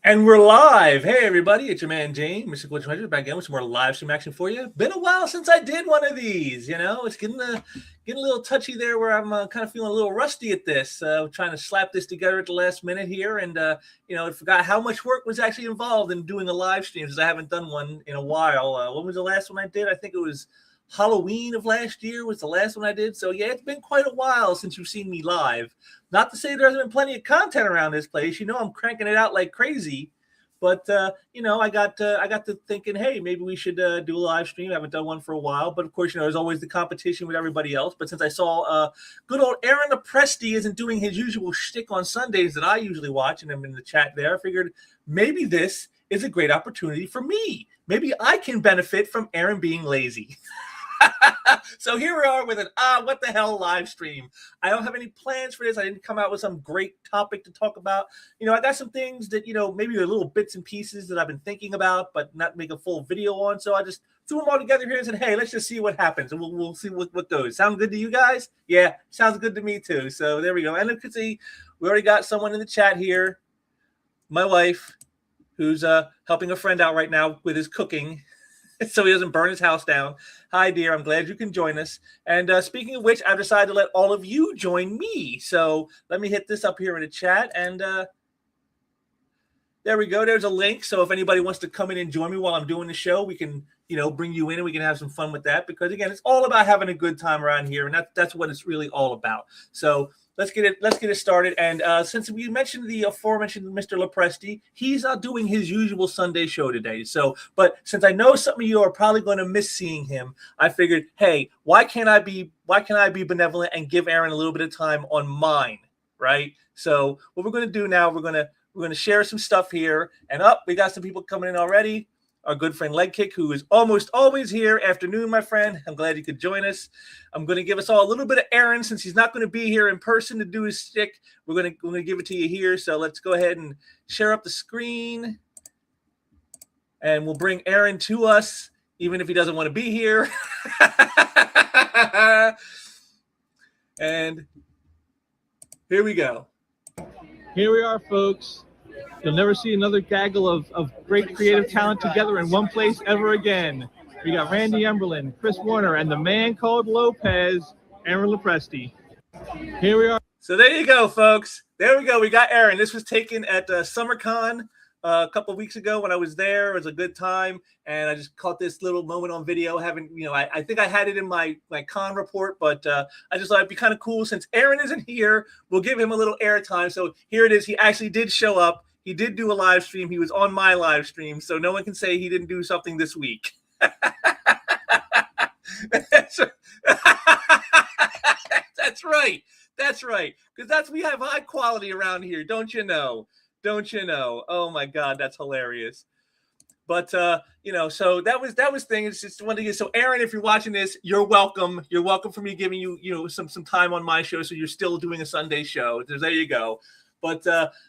And we're live. Hey, everybody. It's your man, James, Mr. Glitch Hunter, back again with some more live stream action for you. Been a while since I did one of these. You know, it's getting a little touchy there where I'm kind of feeling a little rusty at this. Trying to slap this together at the last minute here. And, I forgot how much work was actually involved in doing a live stream because I haven't done one in a while. When was the last one I did? I think it was Halloween of last year was the last one I did. So, yeah, it's been quite a while since you've seen me live. Not to say there hasn't been plenty of content around this place. You know, I'm cranking it out like crazy. But, I got to thinking, hey, maybe we should do a live stream. I haven't done one for a while. But, of course, there's always the competition with everybody else. But since I saw good old Aaron Lepresti isn't doing his usual shtick on Sundays that I usually watch, and I'm in the chat there, I figured maybe this is a great opportunity for me. Maybe I can benefit from Aaron being lazy. So here we are with an what the hell live stream. I don't have any plans for this. I didn't come out with some great topic to talk about. I got some things that, maybe are little bits and pieces that I've been thinking about, but not make a full video on. So I just threw them all together here and said, hey, let's just see what happens. And we'll see what goes. Sound good to you guys? Yeah, sounds good to me too. So there we go. And you can see we already got someone in the chat here. My wife, who's helping a friend out right now with his cooking, so he doesn't burn his house down. Hi, dear. I'm glad you can join us. And speaking of which, I've decided to let all of you join me. So let me hit this up here in the chat. And there we go. There's a link. So if anybody wants to come in and join me while I'm doing the show, we can, bring you in and we can have some fun with that. Because, again, it's all about having a good time around here. And that's what it's really all about. So let's get it started. And since we mentioned the aforementioned Mr. Lepresti, he's not doing his usual Sunday show today. So, but since I know some of you are probably going to miss seeing him, I figured, hey, why can't I be benevolent and give Aaron a little bit of time on mine, right? So what we're going to do now, we're going to share some stuff here. And we got some people coming in already. Our good friend Leg Kick, who is almost always here. Afternoon, my friend. I'm glad you could join us. I'm going to give us all a little bit of Aaron since he's not going to be here in person to do his stick. We're going to give it to you here. So let's go ahead and share up the screen. And we'll bring Aaron to us, even if he doesn't want to be here. And here we go. Here we are, folks. You'll never see another gaggle of great creative talent together in one place ever again. We got Randy Emberlin, Chris Warner, and the man called Lopez, Aaron Lepresti. Here we are. So there you go, folks. There we go. We got Aaron. This was taken at SummerCon a couple of weeks ago when I was there. It was a good time, and I just caught this little moment on video. I think I had it in my con report, but I just thought it'd be kind of cool since Aaron isn't here. We'll give him a little airtime. So here it is. He actually did show up. He did do a live stream. He was on my live stream, so no one can say he didn't do something this week. That's right. That's right. Because we have high quality around here, don't you know? Don't you know? Oh my God, that's hilarious. But so that was thing. It's just one thing. So Aaron, if you're watching this, you're welcome. You're welcome for me giving you some time on my show. So you're still doing a Sunday show. There you go. But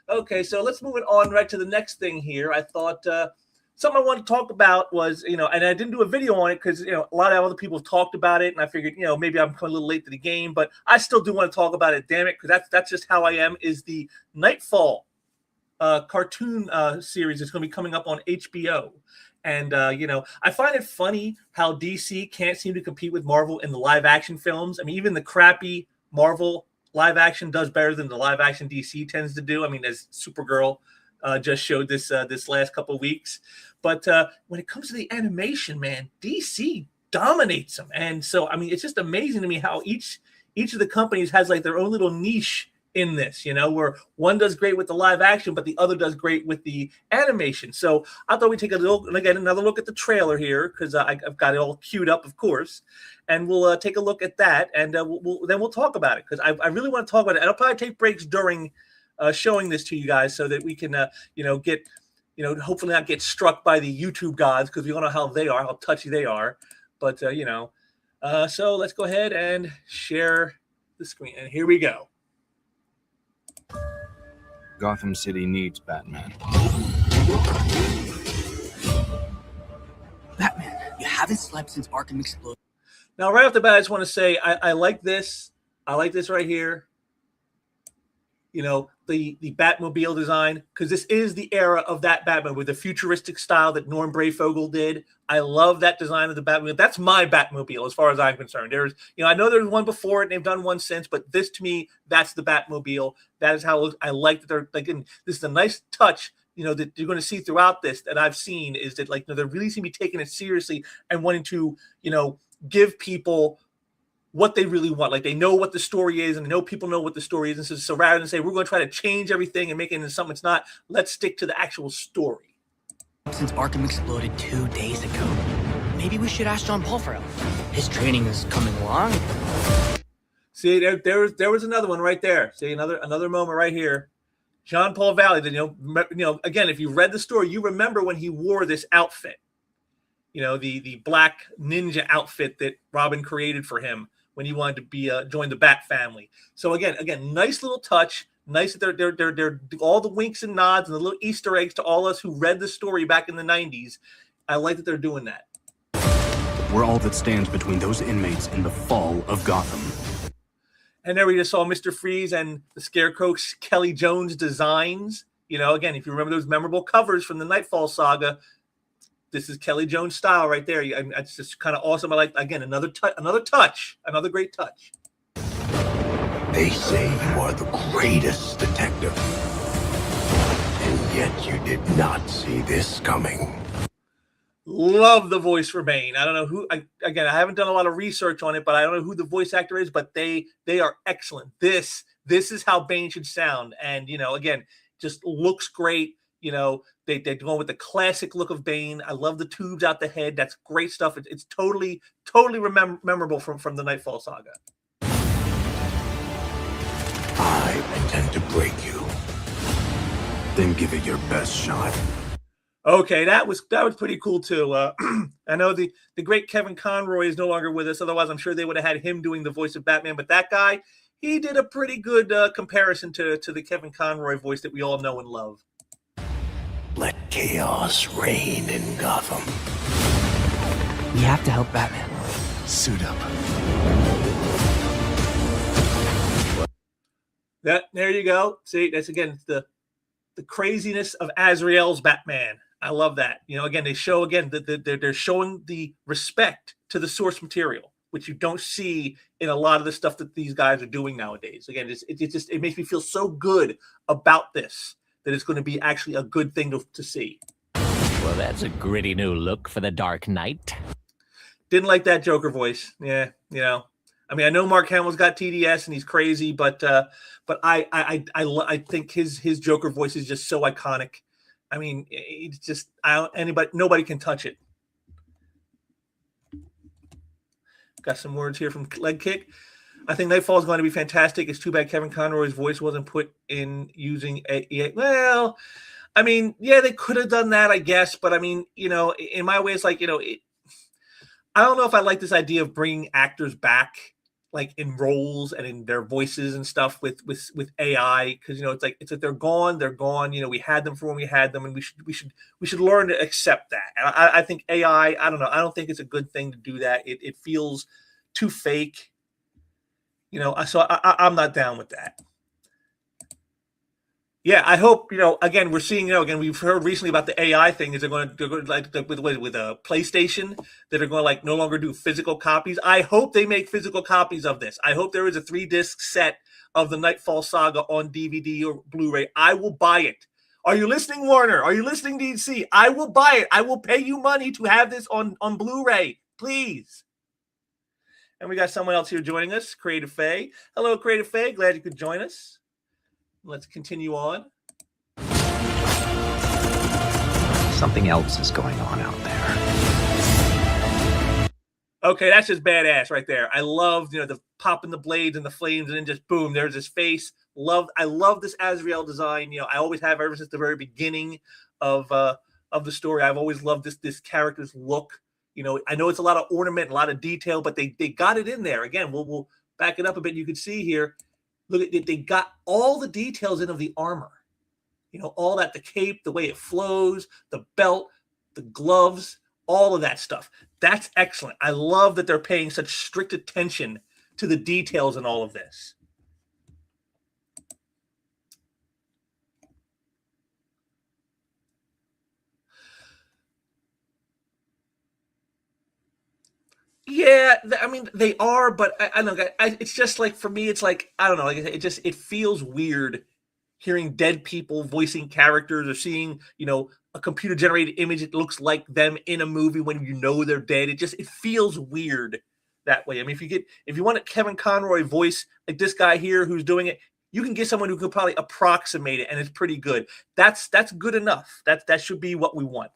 okay, so let's move it on right to the next thing here. I thought something I wanted to talk about was, and I didn't do a video on it because, a lot of other people have talked about it, and I figured, maybe I'm a little late to the game, but I still do want to talk about it, damn it, because that's just how I am, is the Knightfall cartoon series that's going to be coming up on HBO. And, I find it funny how DC can't seem to compete with Marvel in the live action films. I mean, even the crappy Marvel live action does better than the live action DC tends to do. I mean, as Supergirl just showed this last couple of weeks. But when it comes to the animation, man, DC dominates them. And so, I mean, it's just amazing to me how each of the companies has like their own little niche in this, where one does great with the live action, but the other does great with the animation. So I thought we'd take another look at the trailer here, because I've got it all queued up, of course, and we'll take a look at that, and we'll talk about it, because I really want to talk about it. And I'll probably take breaks during showing this to you guys so that we can get hopefully not get struck by the YouTube gods, because we all know how they are, how touchy they are. But so let's go ahead and share the screen, and here we go. Gotham City needs Batman. Batman, you haven't slept since Arkham exploded. Now, right off the bat, I just want to say I like this. I like this right here. the Batmobile design, because this is the era of that Batman with the futuristic style that Norm Brayfogle did. I love that design of the Batmobile. That's my Batmobile as far as I'm concerned. There's, I know there's one before it and they've done one since, but this to me, that's the Batmobile. That is how I like that they're like, and this is a nice touch, that you're going to see throughout this that I've seen is that they're really seem to be taking it seriously and wanting to, give people what they really want. Like they know what the story is and they know people know what the story is. And so rather than say, we're going to try to change everything and make it into something it's not, let's stick to the actual story. Since Arkham exploded 2 days ago, maybe we should ask John Paul for help. His training is coming along. See, there was another one right there. See, another moment right here. John Paul Valley, again, if you read the story, you remember when he wore this outfit, the black ninja outfit that Robin created for him when he wanted to be join the Bat family. So again, nice little touch. Nice that they're all the winks and nods and the little Easter eggs to all us who read the story back in the 90s. I like that they're doing that. We're all that stands between those inmates and the fall of Gotham. And there we just saw Mr. Freeze and the Scarecrow Kelly Jones designs. Again, if you remember those memorable covers from the Knightfall saga, this is Kelly Jones style right there. It's just kind of awesome. I like, again, another great touch. They say you are the greatest detective, and yet you did not see this coming. Love the voice for Bane. I don't know who. I haven't done a lot of research on it, but I don't know who the voice actor is. But they are excellent. This is how Bane should sound, and again, just looks great. They're going with the classic look of Bane. I love the tubes out the head. That's great stuff. It's totally memorable from the Knightfall saga. I intend to break you. Then give it your best shot. Okay, that was pretty cool too. I know the great Kevin Conroy is no longer with us. Otherwise, I'm sure they would have had him doing the voice of Batman. But that guy, he did a pretty good comparison to the Kevin Conroy voice that we all know and love. Let chaos reign in Gotham. We have to help Batman. Suit up. There you go. See, that's again the craziness of Azrael's Batman. I love that. Again, they show that they're showing the respect to the source material, which you don't see in a lot of the stuff that these guys are doing nowadays. Again, it makes me feel so good about this that it's going to be actually a good thing to see. Well, that's a gritty new look for the Dark Knight. Didn't like that Joker voice. Yeah, I know Mark Hamill's got TDS and he's crazy, but I think his Joker voice is just so iconic. I mean, it's just nobody can touch it. Got some words here from Leg Kick. I think Knightfall is going to be fantastic. It's too bad Kevin Conroy's voice wasn't put in using a. Well, I mean, yeah, they could have done that, I guess. But I mean, in my way, it's like, I don't know if I like this idea of bringing actors back, like in roles and in their voices and stuff with AI, because it's like they're gone. We had them for when we had them, and we should learn to accept that. And I think AI. I don't know. I don't think it's a good thing to do that. It feels too fake. So I'm not down with that. Yeah, I hope, again, we're seeing, again, we've heard recently about the AI thing. Is they're going to like with a PlayStation that are going to like no longer do physical copies. I hope they make physical copies of this. I hope there is a 3-disc set of the Knightfall saga on DVD or Blu-ray. I will buy it. Are you listening, Warner? Are you listening, DC? I will buy it. I will pay you money to have this on Blu-ray, please. And we got someone else here joining us, Creative Faye. Hello, Creative Faye. Glad you could join us. Let's continue on. Something else is going on out there. Okay, that's just badass right there. I love, the popping the blades and the flames, and then just boom, there's his face. I love this Azrael design. I always have ever since the very beginning of the story. I've always loved this character's look. I know it's a lot of ornament, a lot of detail, but they got it in there. Again, we'll back it up a bit. You can see here. Look at it. They got all the details in of the armor. All that, the cape, the way it flows, the belt, the gloves, all of that stuff. That's excellent. I love that they're paying such strict attention to the details in all of this. Yeah, I mean they are, but I don't know. It's just like for me, it's like I don't know. Like it feels weird hearing dead people voicing characters or seeing a computer generated image that looks like them in a movie when they're dead. It feels weird that way. I mean, if you want a Kevin Conroy voice like this guy here who's doing it, you can get someone who could probably approximate it, and it's pretty good. That's good enough. That should be what we want.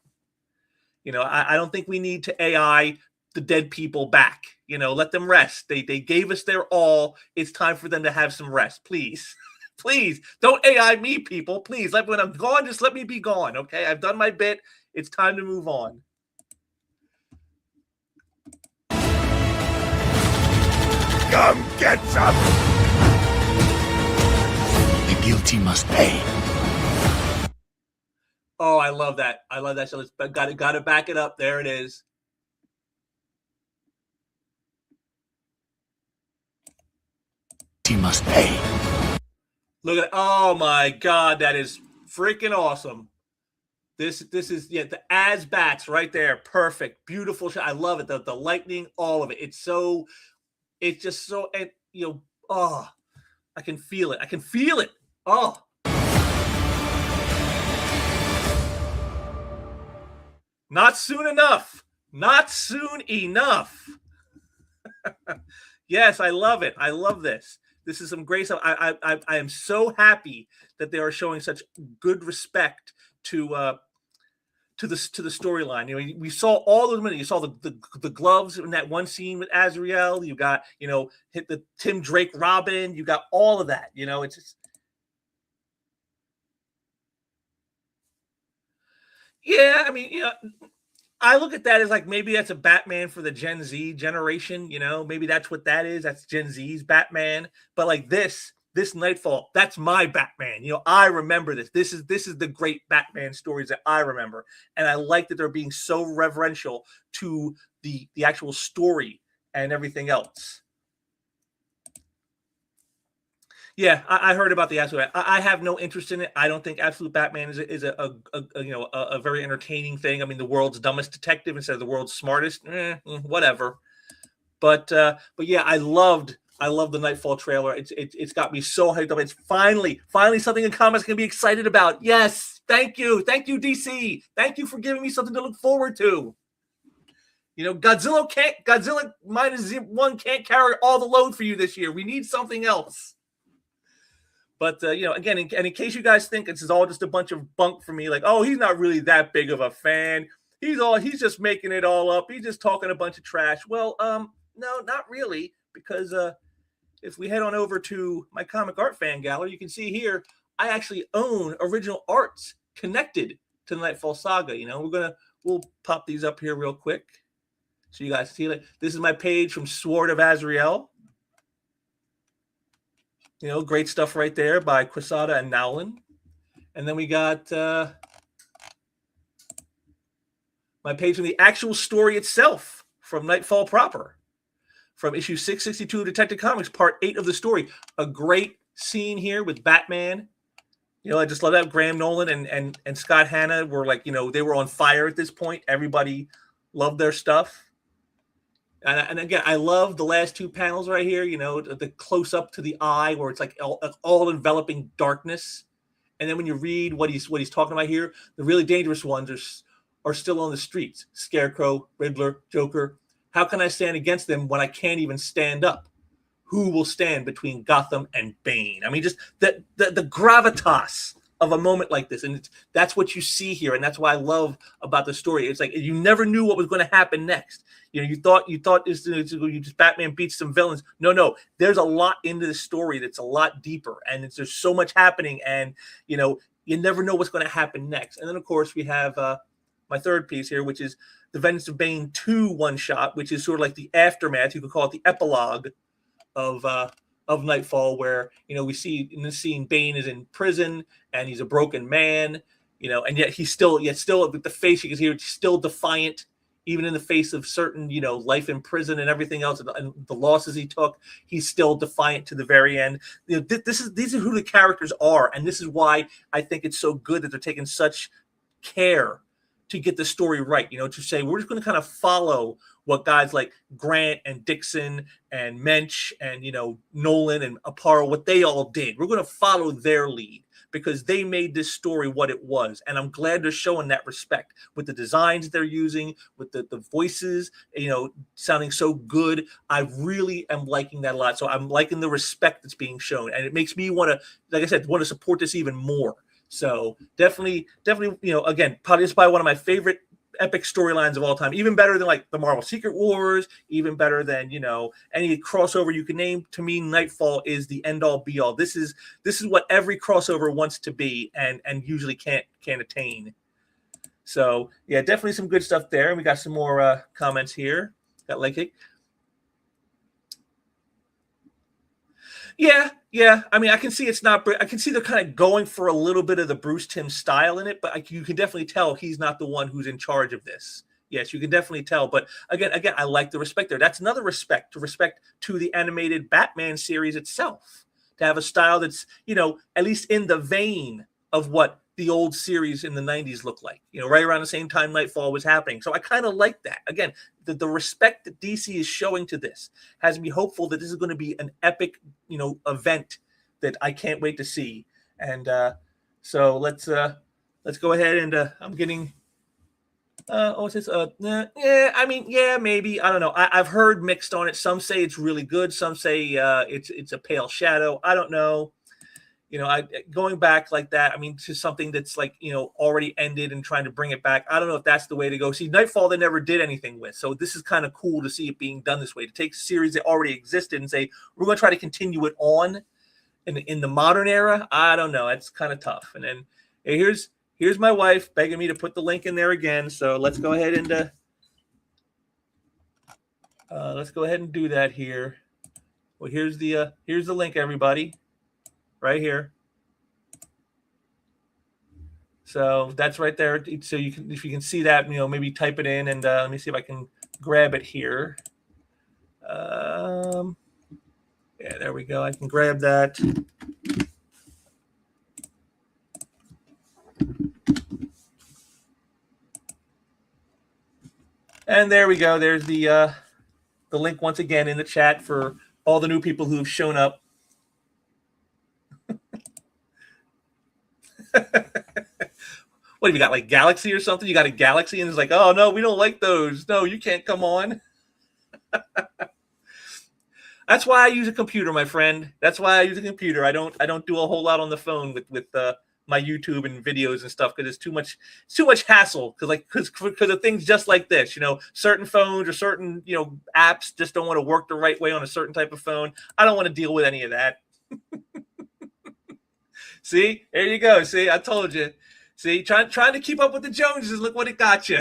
I don't think we need to AI the dead people back. Let them rest. They gave us their all. It's time for them to have some rest, please. Please don't AI me, people. Please, when I'm gone, just let me be gone. Okay, I've done my bit. It's time to move on. Come get some! The guilty must pay. Oh, I love that. I love that. So let's got to back it up. There it is. He must pay. Look at oh my God, that is freaking awesome. This is the as bats right there. Perfect. Beautiful shot. I love it. The lightning, all of it. It's just so and oh, I can feel it. I can feel it. Oh. Not soon enough. Not soon enough. Yes, I love it. I love this. This is some great stuff. I am so happy that they are showing such good respect to the storyline. We saw all those minutes. You saw the gloves in that one scene with Azrael. You got hit the Tim Drake Robin. You got all of that. It's just, yeah. I mean, I look at that as like maybe that's a Batman for the Gen Z generation. Maybe that's what that is. That's Gen Z's Batman. But like this Knightfall, that's my Batman. I remember this. This is the great Batman stories that I remember, and I like that they're being so reverential to the actual story and everything else. Yeah, I heard about the Absolute. I have no interest in it. I don't think Absolute Batman is a very entertaining thing. I mean, the world's dumbest detective instead of the world's smartest. Whatever. But yeah, I love the Knightfall trailer. It's got me so hyped up. It's finally something in comics can be excited about. Yes, thank you, DC. Thank you for giving me something to look forward to. Godzilla -1 can't carry all the load for you this year. We need something else. But, again, in case you guys think this is all just a bunch of bunk for me, like, oh, he's not really that big of a fan. He's just making it all up. He's just talking a bunch of trash. Well, no, not really, because if we head on over to my comic art fan gallery, you can see here, I actually own original arts connected to the Knightfall saga. We'll pop these up here real quick so you guys see it. This is my page from Sword of Azrael. Great stuff right there by Quesada and Nowlin. And then we got my page from the actual story itself from Knightfall proper, from issue 662 of Detective Comics, part 8 of the story. A great scene here with Batman. I just love that. Graham Nolan and Scott Hanna were like, they were on fire at this point. Everybody loved their stuff. And again, I love the last two panels right here, the close up to the eye where it's like all enveloping darkness. And then when you read what he's talking about here, the really dangerous ones are still on the streets. Scarecrow, Riddler, Joker. How can I stand against them when I can't even stand up? Who will stand between Gotham and Bane? I mean, just the gravitas of a moment like this. And that's what you see here. And that's what I love about the story. It's like you never knew what was going to happen next. You thought just Batman beats some villains. No. There's a lot into the story that's a lot deeper. And there's so much happening. And, you never know what's going to happen next. And then, of course, we have my third piece here, which is the Vengeance of Bane 2 one-shot, which is sort of like the aftermath. You could call it the epilogue of Knightfall, where we see in this scene Bane is in prison and he's a broken man, and yet he's still with the face you can hear, still defiant, even in the face of certain life in prison and everything else and the losses he took. He's still defiant to the very end. These are who the characters are, and this is why I think it's so good that they're taking such care to get the story right. To say we're just going to kind of follow what guys like Grant and Dixon and Mensch and, you know, Nolan and Aparo, what they all did. We're going to follow their lead because they made this story what it was. And I'm glad they're showing that respect with the designs they're using, with the voices, you know, sounding so good. I really am liking that a lot. So I'm liking the respect that's being shown. And it makes me want to, like I said, want to support this even more. So definitely, you know, again, probably it's probably one of my favorite epic storylines of all time, even better than like the Marvel Secret Wars, even better than, you know, any crossover you can name. To me, Knightfall is the end all be all. This is what every crossover wants to be and usually can't attain. So yeah, definitely some good stuff there. And we got some more comments here. Got like Yeah. I mean, I can see it's not. I can see they're kind of going for a little bit of the Bruce Timm style in it, but you can definitely tell he's not the one who's in charge of this. Yes, you can definitely tell. But again, I like the respect there. That's another respect to the animated Batman series itself, to have a style that's, you know, at least in the vein of what the old series in the 90s looked like, you know, right around the same time Knightfall was happening. So I kind of like that. Again, the respect that DC is showing to this has me hopeful that this is going to be an epic, you know, event that I can't wait to see. And so let's go ahead and I'm getting what's this? Yeah, I mean, yeah, maybe. I don't know. I've heard mixed on it. Some say it's really good. Some say it's a pale shadow. I don't know. You know, going back like that, I mean, to something that's like, you know, already ended and trying to bring it back. I don't know if that's the way to go. See, Knightfall, they never did anything with. So this is kind of cool to see it being done this way, to take a series that already existed and say, we're going to try to continue it on in the modern era. I don't know. It's kind of tough. And then hey, here's my wife begging me to put the link in there again. So let's go ahead and do that here. Well, here's the link, everybody. Right here. So that's right there. So you can, if you can see that, you know, maybe type it in and let me see if I can grab it here. Yeah, there we go. I can grab that. And there we go. There's the link once again in the chat for all the new people who have shown up. What have you got, like Galaxy or something? You got a Galaxy and it's like, oh no, we don't like those. No, you can't come on. That's why I use a computer, my friend. That's why I use a computer. I don't do a whole lot on the phone with my YouTube and videos and stuff, because it's too much hassle. Because of things just like this, you know, certain phones or certain, you know, apps just don't want to work the right way on a certain type of phone. I don't want to deal with any of that. See, there you go. See, I told you. See, trying to keep up with the Joneses. Look what it got you.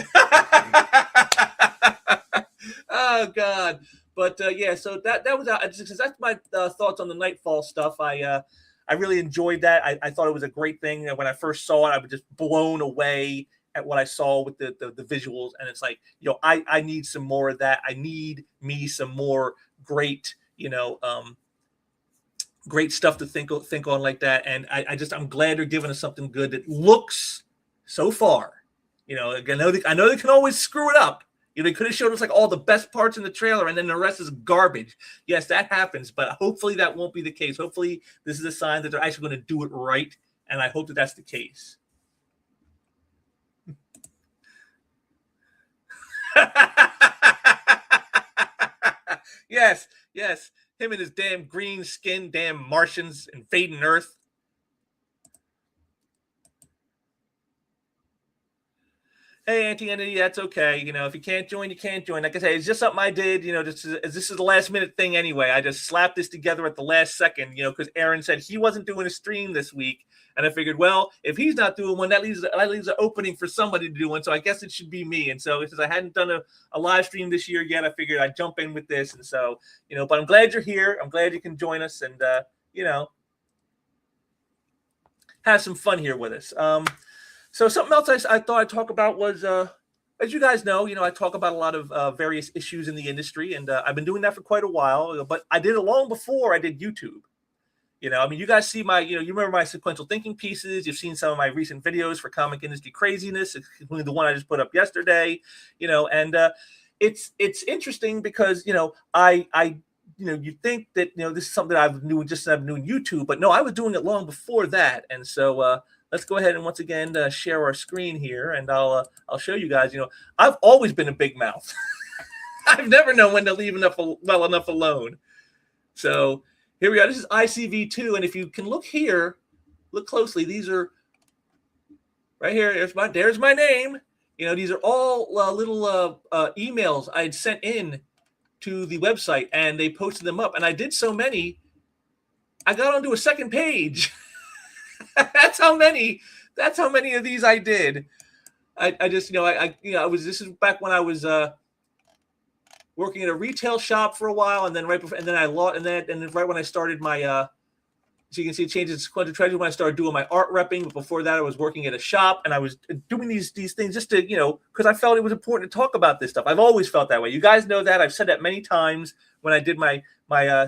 Oh God. But yeah, so that was that's my thoughts on the Knightfall stuff. I really enjoyed that. I thought it was a great thing. When I first saw it, I was just blown away at what I saw with the visuals. And it's like, you know, I need some more of that. I need me some more great, you know, great stuff to think on like that. And I'm glad they're giving us something good that looks so far. You know, again, I know they can always screw it up. You know, they could have showed us like all the best parts in the trailer and then the rest is garbage. Yes, that happens, but hopefully that won't be the case. Hopefully this is a sign that they're actually going to do it right. And I hope that that's the case. Yes. Him and his damn green skin, damn Martians invading Earth. Hey, Auntie Entity, that's okay. You know, if you can't join, you can't join. Like I say, it's just something I did, you know, this is the last minute thing anyway. I just slapped this together at the last second, you know, because Aaron said he wasn't doing a stream this week. And I figured, well, if he's not doing one, that leaves an opening for somebody to do one. So I guess it should be me. And so since I hadn't done a live stream this year yet, I figured I'd jump in with this. And so, you know, but I'm glad you're here. I'm glad you can join us and, you know, have some fun here with us. So something else I thought I'd talk about was, as you guys know, I talk about a lot of various issues in the industry, and I've been doing that for quite a while, but I did it long before I did YouTube. I mean, you guys see my, you remember my sequential thinking pieces. You've seen some of my recent videos for comic industry craziness, including the one I just put up yesterday, and it's interesting because you think that this is something I've new in YouTube, but no, I was doing it long before that. And so let's go ahead and once again share our screen here, and I'll show you guys. I've always been a big mouth. I've never known when to leave well enough alone. So here we are. This is ICV2, and if you can look here, look closely. These are right here. There's my name. These are all little emails I'd sent in to the website, and they posted them up. And I did so many, I got onto a second page. That's how many of these I did. I just, this is back when I was working at a retail shop for a while, and then right when I started my so you can see it changes sequential treasure when I started doing my art repping. But before that, I was working at a shop, and I was doing these things just to, because I felt it was important to talk about this stuff. I've always felt that way. You guys know that. I've said that many times when I did my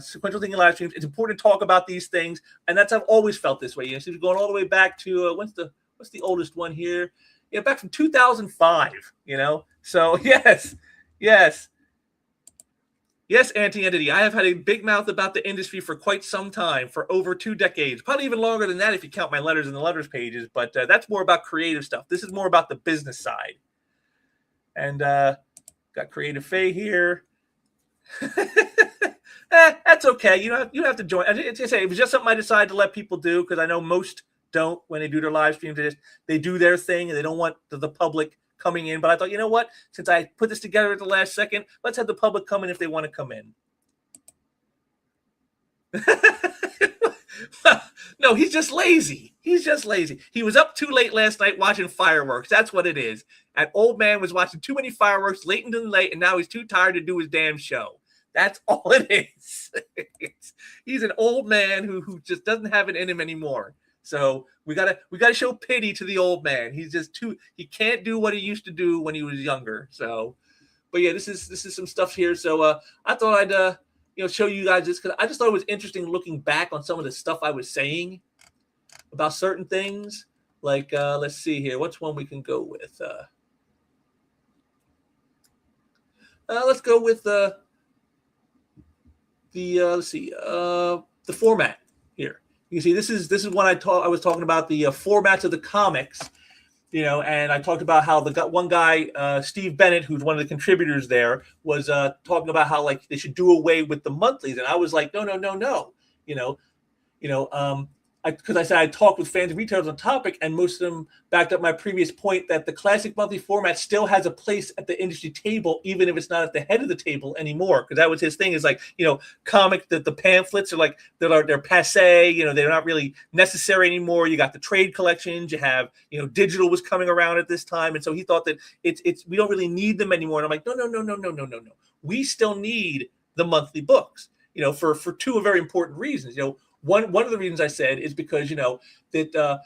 sequential thinking live streams. It's important to talk about these things, and I've always felt this way. So going all the way back to what's the oldest one here? Yeah, back from 2005. So Yes, Anti-Entity, I have had a big mouth about the industry for quite some time, for over 2 decades, probably even longer than that if you count my letters in the letters pages, but that's more about creative stuff. This is more about the business side. And got Creative Faye here. That's okay. You don't have to join. It was just something I decided to let people do, because I know most don't when they do their live streams. They do their thing, and they don't want the public coming in. But I thought, you know what? Since I put this together at the last second, let's have the public come in if they want to come in. No, he's just lazy. He was up too late last night watching fireworks. That's what it is. That old man was watching too many fireworks late into the night, and now he's too tired to do his damn show. That's all it is. He's an old man who just doesn't have it in him anymore. So we gotta show pity to the old man. He's just he can't do what he used to do when he was younger. So, but yeah, this is some stuff here. So I thought I'd show you guys this, because I just thought it was interesting looking back on some of the stuff I was saying about certain things. Like let's see here, what's one we can go with? Let's go with the format here. You can see this is when I was talking about the formats of the comics, and I talked about how one guy, Steve Bennett, who's one of the contributors there, was talking about how they should do away with the monthlies, and I was like, no, because I said I talked with fans and retailers on topic, and most of them backed up my previous point that the classic monthly format still has a place at the industry table, even if it's not at the head of the table anymore. Because that was his thing, is comic, the pamphlets are they're passe, they're not really necessary anymore. You got the trade collections, you have, digital was coming around at this time, and so he thought that it's we don't really need them anymore. And I'm like, no. We still need the monthly books, for two very important reasons. One of the reasons I said is because that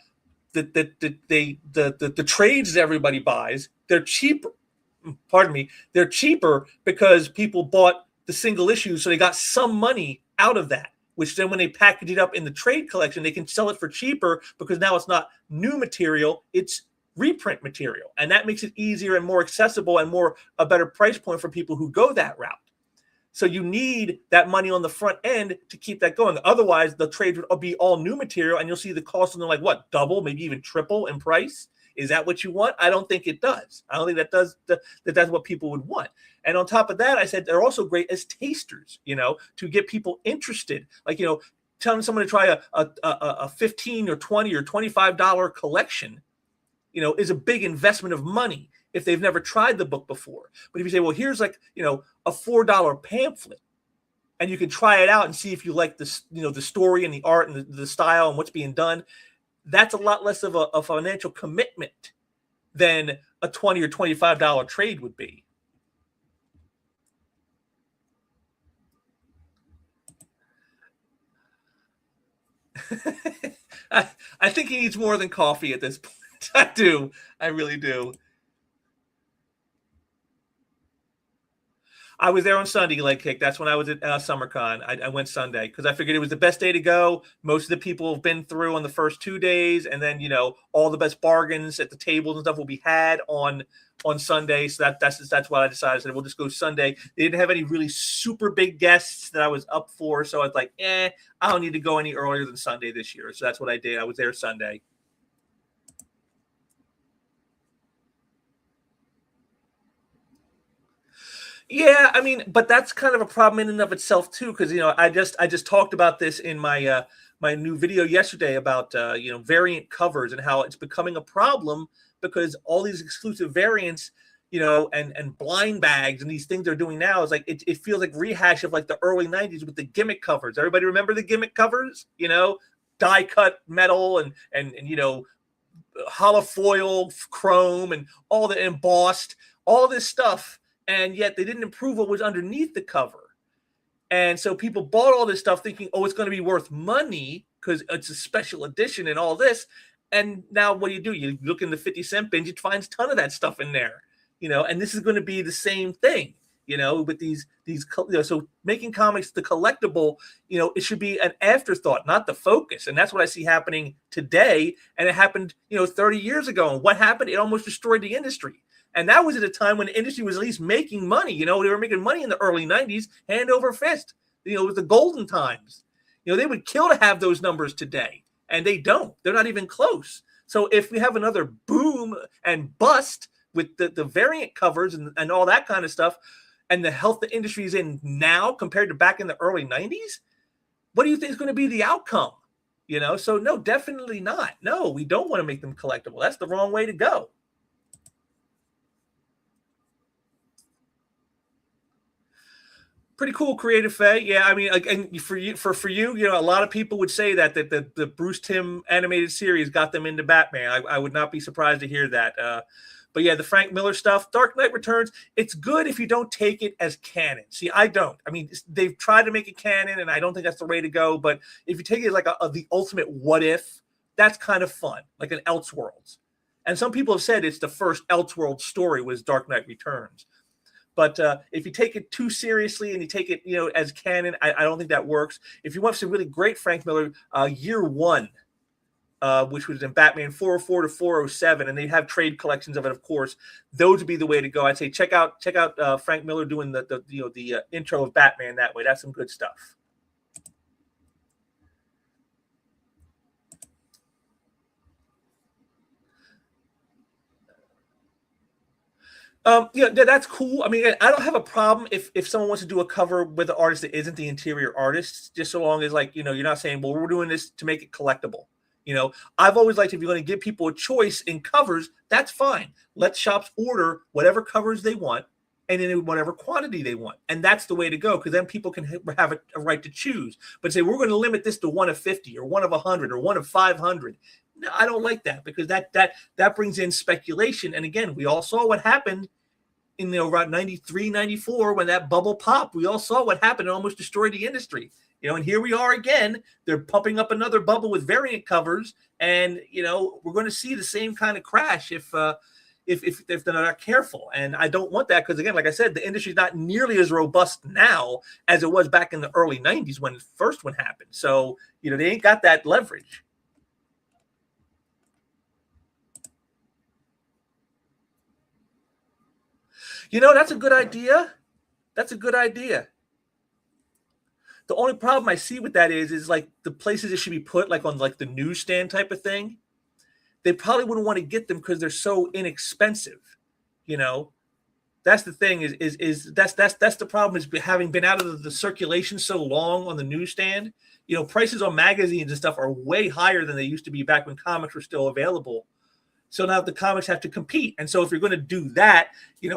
the trades that everybody buys, they're cheaper. Pardon me, they're cheaper because people bought the single issues, so they got some money out of that. Which then, when they package it up in the trade collection, they can sell it for cheaper, because now it's not new material; it's reprint material, and that makes it easier and more accessible and a better price point for people who go that route. So you need that money on the front end to keep that going. Otherwise, the trade would be all new material, and you'll see the cost of them double, maybe even triple in price. Is that what you want? I don't think it does. I don't think that's what people would want. And on top of that, I said they're also great as tasters, to get people interested. Telling someone to try a $15 or $20 or $25 collection, is a big investment of money if they've never tried the book before. But if you say, well, here's a $4 pamphlet, and you can try it out and see if you like the story and the art and the style and what's being done, that's a lot less of a financial commitment than a $20 or $25 trade would be. I think he needs more than coffee at this point. I do. I really do. I was there on Sunday, leg kick. That's when I was at SummerCon. I went Sunday because I figured it was the best day to go. Most of the people have been through on the first 2 days, and then all the best bargains at the tables and stuff will be had on Sunday. So that's why I decided. I said, we'll just go Sunday. They didn't have any really super big guests that I was up for, so I was like, I don't need to go any earlier than Sunday this year. So that's what I did. I was there Sunday. Yeah, I mean, but that's kind of a problem in and of itself too, because I just talked about this in my my new video yesterday about variant covers and how it's becoming a problem because all these exclusive variants, and blind bags and these things they're doing now is like it feels like rehash of like the early 90s with the gimmick covers. Everybody remember the gimmick covers? Die cut metal and holofoil chrome and all the embossed, all this stuff. And yet they didn't improve what was underneath the cover. And so people bought all this stuff thinking, it's going to be worth money because it's a special edition and all this. And now what do? You look in the 50-cent bin, you find a ton of that stuff in there, and this is going to be the same thing, with these so making comics the collectible, it should be an afterthought, not the focus. And that's what I see happening today. And it happened, 30 years ago. And what happened? It almost destroyed the industry. And that was at a time when the industry was at least making money. They were making money in the early 90s, hand over fist. With the golden times. They would kill to have those numbers today. And they don't. They're not even close. So if we have another boom and bust with the variant covers and all that kind of stuff, and the health the industry is in now compared to back in the early 90s, what do you think is going to be the outcome? So no, definitely not. No, we don't want to make them collectible. That's the wrong way to go. Pretty cool, Creative Faye. Yeah, I mean, and for you, a lot of people would say that the Bruce Timm animated series got them into Batman. I would not be surprised to hear that. But yeah, the Frank Miller stuff, Dark Knight Returns, it's good if you don't take it as canon. See, I don't. I mean, they've tried to make it canon, and I don't think that's the way to go. But if you take it as like the ultimate what if, that's kind of fun, like an Elseworlds. And some people have said it's the first Elseworlds story was Dark Knight Returns. But if you take it too seriously and you take it, as canon, I don't think that works. If you want some really great Frank Miller, Year One, which was in Batman 404 to 407, and they have trade collections of it, of course. Those would be the way to go. I'd say check out Frank Miller doing the intro of Batman that way. That's some good stuff. That's cool. I mean, I don't have a problem if someone wants to do a cover with an artist that isn't the interior artist, just so long as you're not saying, well, we're doing this to make it collectible. I've always liked, if you're going to give people a choice in covers, that's fine. Let shops order whatever covers they want and in whatever quantity they want. And that's the way to go, because then people can have a right to choose. But say, we're going to limit this to 1 of 50 or 1 of 100 or 1 of 500. No, I don't like that, because that brings in speculation. And again, we all saw what happened in around 93, 94 when that bubble popped. We all saw what happened. It almost destroyed the industry. And here we are again. They're pumping up another bubble with variant covers, and we're going to see the same kind of crash if they're not careful. And I don't want that, because again, like I said, the industry is not nearly as robust now as it was back in the early 90s when the first one happened. So they ain't got that leverage. That's a good idea. That's a good idea. The only problem I see with that is like the places it should be put, like on like the newsstand type of thing. They probably wouldn't want to get them because they're so inexpensive. That's the thing. That's the problem, is having been out of the circulation so long on the newsstand. Prices on magazines and stuff are way higher than they used to be back when comics were still available. So now the comics have to compete. And so if you're going to do that,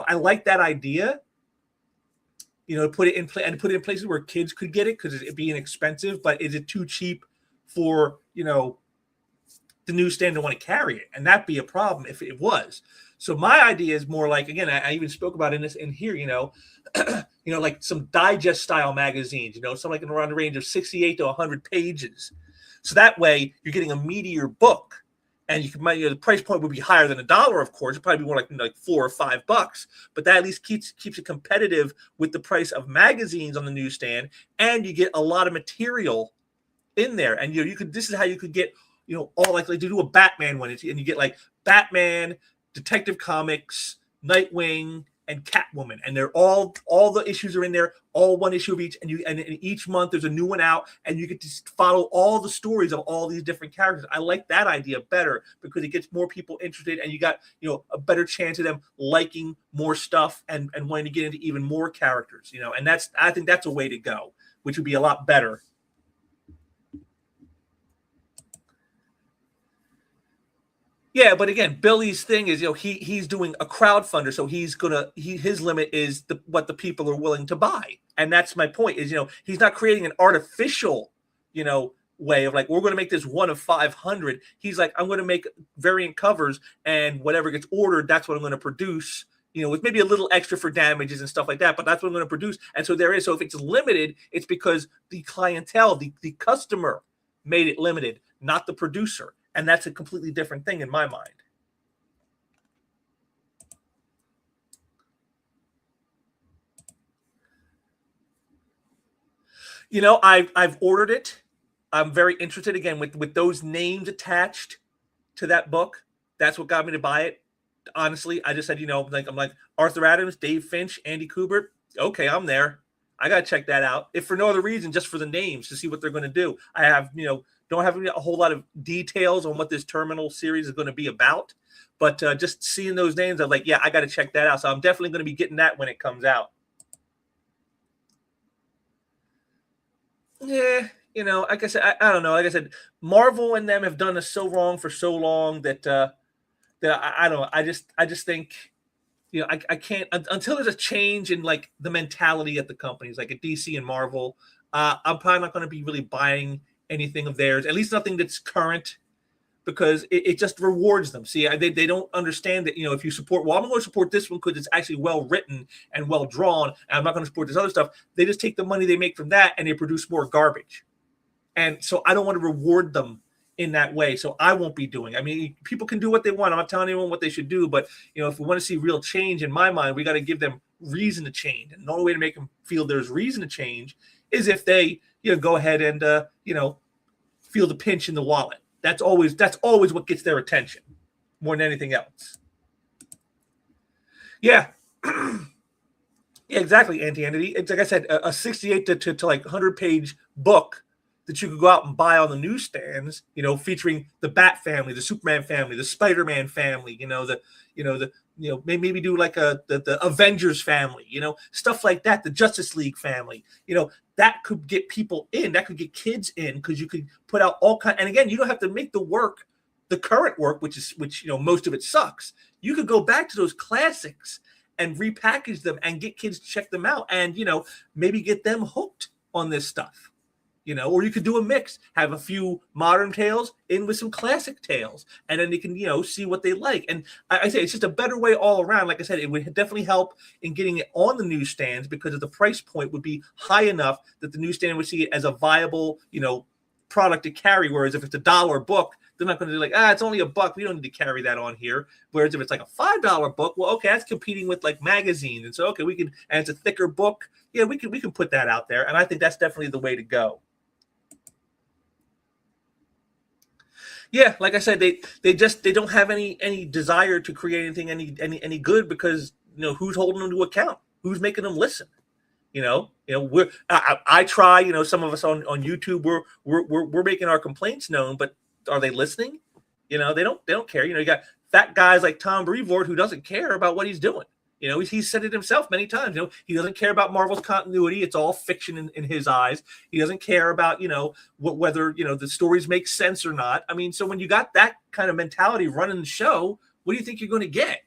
I like that idea. Put it in places where kids could get it, because it'd be inexpensive. But is it too cheap for the newsstand to want to carry it? And that'd be a problem if it was. So my idea is more like, again, I even spoke about in here, like some digest style magazines, something like around the range of 68 to 100 pages. So that way you're getting a meatier book. and you can, the price point would be higher than $1, of course. It'd probably be more like $4 or $5, but that at least keeps it competitive with the price of magazines on the newsstand, and you get a lot of material in there. And you could, this is how you could get, all like to do a Batman one, and you get like Batman, Detective Comics, Nightwing, and Catwoman, and they're all the issues are in there, all one issue of each, and each month there's a new one out, and you get to follow all the stories of all these different characters. I like that idea better because it gets more people interested, and you got a better chance of them liking more stuff and wanting to get into even more characters, and I think that's a way to go, which would be a lot better. Yeah, but again, Billy's thing is, he's doing a crowdfunder, so his limit is what the people are willing to buy, and that's my point. Is he's not creating an artificial, way of like, we're going to make this one of 500. He's like, I'm going to make variant covers, and whatever gets ordered, that's what I'm going to produce. With maybe a little extra for damages and stuff like that, but that's what I'm going to produce. And so there is. So if it's limited, it's because the clientele, the customer, made it limited, not the producer. And that's a completely different thing in my mind. I've ordered it. I'm very interested again with those names attached to that book. That's what got me to buy it. Honestly, I just said, I'm like Arthur Adams, Dave Finch, Andy Kubert. Okay, I'm there. I got to check that out. If for no other reason, just for the names to see what they're going to do. I have, don't have a whole lot of details on what this Terminal series is going to be about, but just seeing those names, I'm like, yeah, I got to check that out. So I'm definitely going to be getting that when it comes out. Yeah, like I said, I don't know. Like I said, Marvel and them have done us so wrong for so long that I don't know. I just think, I can't until there's a change in like the mentality at the companies, like at DC and Marvel. I'm probably not going to be really buying anything of theirs, at least nothing that's current, because it just rewards them. See, they don't understand that, if you support, well, I'm going to support this one because it's actually well written and well drawn, and I'm not going to support this other stuff. They just take the money they make from that and they produce more garbage. And so I don't want to reward them in that way. So I won't be doing. I mean, people can do what they want. I'm not telling anyone what they should do, but if we want to see real change, in my mind, we got to give them reason to change. And the only way to make them feel there's reason to change is if they, go ahead and feel the pinch in the wallet. That's always what gets their attention more than anything else. Yeah. Yeah, exactly, Anti-Entity. It's like I said, a 68 to like 100-page book that you could go out and buy on the newsstands, featuring the Bat family, the Superman family, the Spider-Man family, maybe do like the Avengers family, stuff like that, the Justice League family, that could get people in, that could get kids in, because you could put out all kind. And again, you don't have to make the current work, which most of it sucks. You could go back to those classics and repackage them and get kids to check them out, and maybe get them hooked on this stuff. Or you could do a mix, have a few modern tales in with some classic tales, and then they can, see what they like. And I say it's just a better way all around. Like I said, it would definitely help in getting it on the newsstands, because the price point would be high enough that the newsstand would see it as a viable, product to carry. Whereas if it's $1 book, they're not going to be like, it's only $1. We don't need to carry that on here. Whereas if it's like a $5 book, well, okay, that's competing with like magazines. And so, okay, we can, and it's a thicker book. Yeah, we can put that out there. And I think that's definitely the way to go. Yeah, like I said, they don't have any desire to create anything any good, because who's holding them to account? Who's making them listen? I try. Some of us on YouTube, we're making our complaints known, but are they listening? They don't care. You got fat guys like Tom Brevoort who doesn't care about what he's doing. He's said it himself many times. He doesn't care about Marvel's continuity. It's all fiction in his eyes. He doesn't care about, whether, the stories make sense or not. I mean, so when you got that kind of mentality running the show, what do you think you're going to get?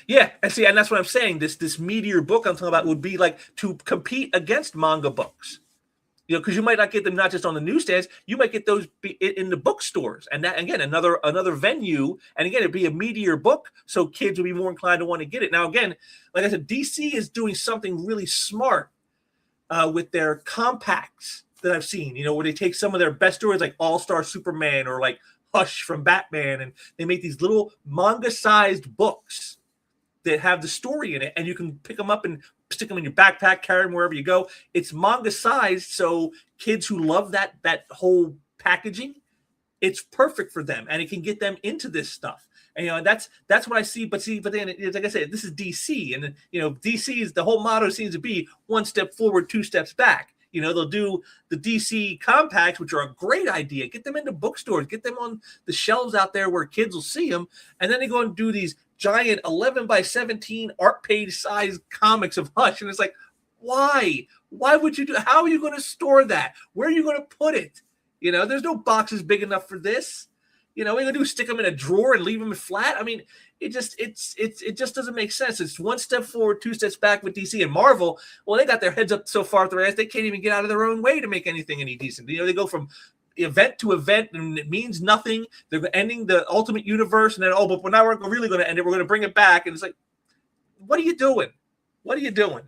Yeah, and that's what I'm saying. This meteor book I'm talking about would be like to compete against manga books. Because you might not get them not just on the newsstands, you might get those in the bookstores, and that again another venue. And again, it'd be a meteor book, so kids would be more inclined to want to get it. Now, again, like I said, DC is doing something really smart with their compacts that I've seen, you know, where they take some of their best stories like All-Star Superman or like Hush from Batman, and they make these little manga-sized books that have the story in it, and you can pick them up and stick them in your backpack, carry them wherever you go. It's manga-sized, so kids who love that whole packaging, it's perfect for them, and it can get them into this stuff. And, you know, that's what I see. But then, like I said, this is DC, and, you know, DC's the whole motto seems to be one step forward, two steps back. You know, they'll do the DC compacts, which are a great idea. Get them into bookstores, get them on the shelves out there where kids will see them, and then they go and do these giant 11 by 17 art page size comics of Hush, and it's like, why? Why would you do? How are you going to store that? Where are you going to put it? You know, there's no boxes big enough for this. You know, what are you gonna do? Stick them in a drawer and leave them flat? I mean, it just doesn't make sense. It's one step forward, two steps back with DC and Marvel. Well, they got their heads up so far up their ass they can't even get out of their own way to make anything any decent. You know, they go from event to event and it means nothing. They're ending the Ultimate Universe, and then but now we're really going to end it. We're going to bring it back, and it's like, what are you doing? What are you doing?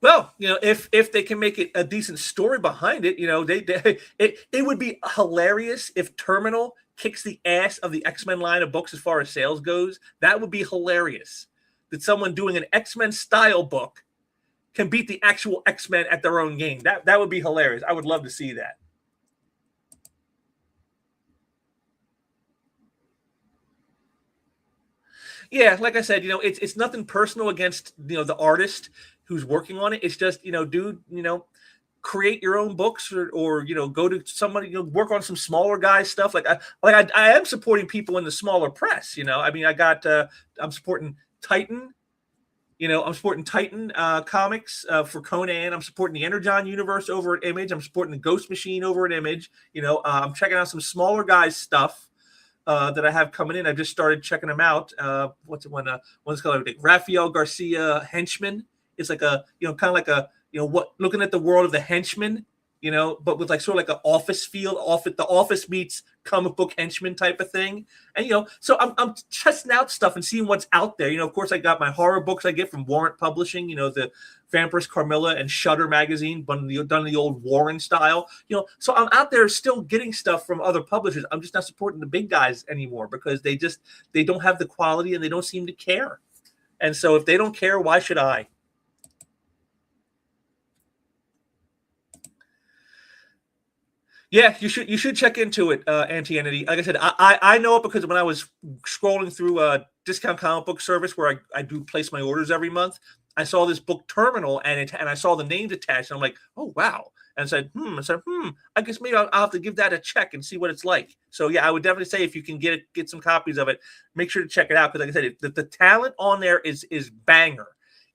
Well, you know, if they can make it a decent story behind it, you know, it would be hilarious if Terminal kicks the ass of the X-Men line of books as far as sales goes. That would be hilarious. That someone doing an X-Men style book can beat the actual X-Men at their own game. That would be hilarious. I would love to see that. Yeah, like I said, you know, it's nothing personal against, you know, the artist who's working on it. It's just, you know, dude, you know, create your own books or you know, go to somebody, you know, work on some smaller guys stuff. I am supporting people in the smaller press. You know, I mean, I'm supporting Titan. You know, I'm supporting Titan comics for Conan. I'm supporting the Energon universe over at Image. I'm supporting the Ghost Machine over at Image. You know, I'm checking out some smaller guys stuff that I have coming in. I just started checking them out. What's one's called like Rafael Garcia Henchman. It's like a, you know, kind of like a, you know, what, looking at the world of the henchman, you know, but with like sort of like an office feel, the office meets comic book henchman type of thing. And, you know, so I'm testing out stuff and seeing what's out there. You know, of course, I got my horror books I get from Warrant Publishing, you know, the Vampirus Carmilla and Shudder magazine, done in the old Warren style. You know, so I'm out there still getting stuff from other publishers. I'm just not supporting the big guys anymore because they don't have the quality and they don't seem to care. And so if they don't care, why should I? Yeah, you should check into it, Anti-Entity. Like I said, I know it because when I was scrolling through a discount comic book service where I do place my orders every month, I saw this book Terminal and I saw the names attached, and I'm like, oh wow. And I said, I guess maybe I'll have to give that a check and see what it's like. So yeah, I would definitely say if you can get some copies of it, make sure to check it out because like I said, the talent on there is banger.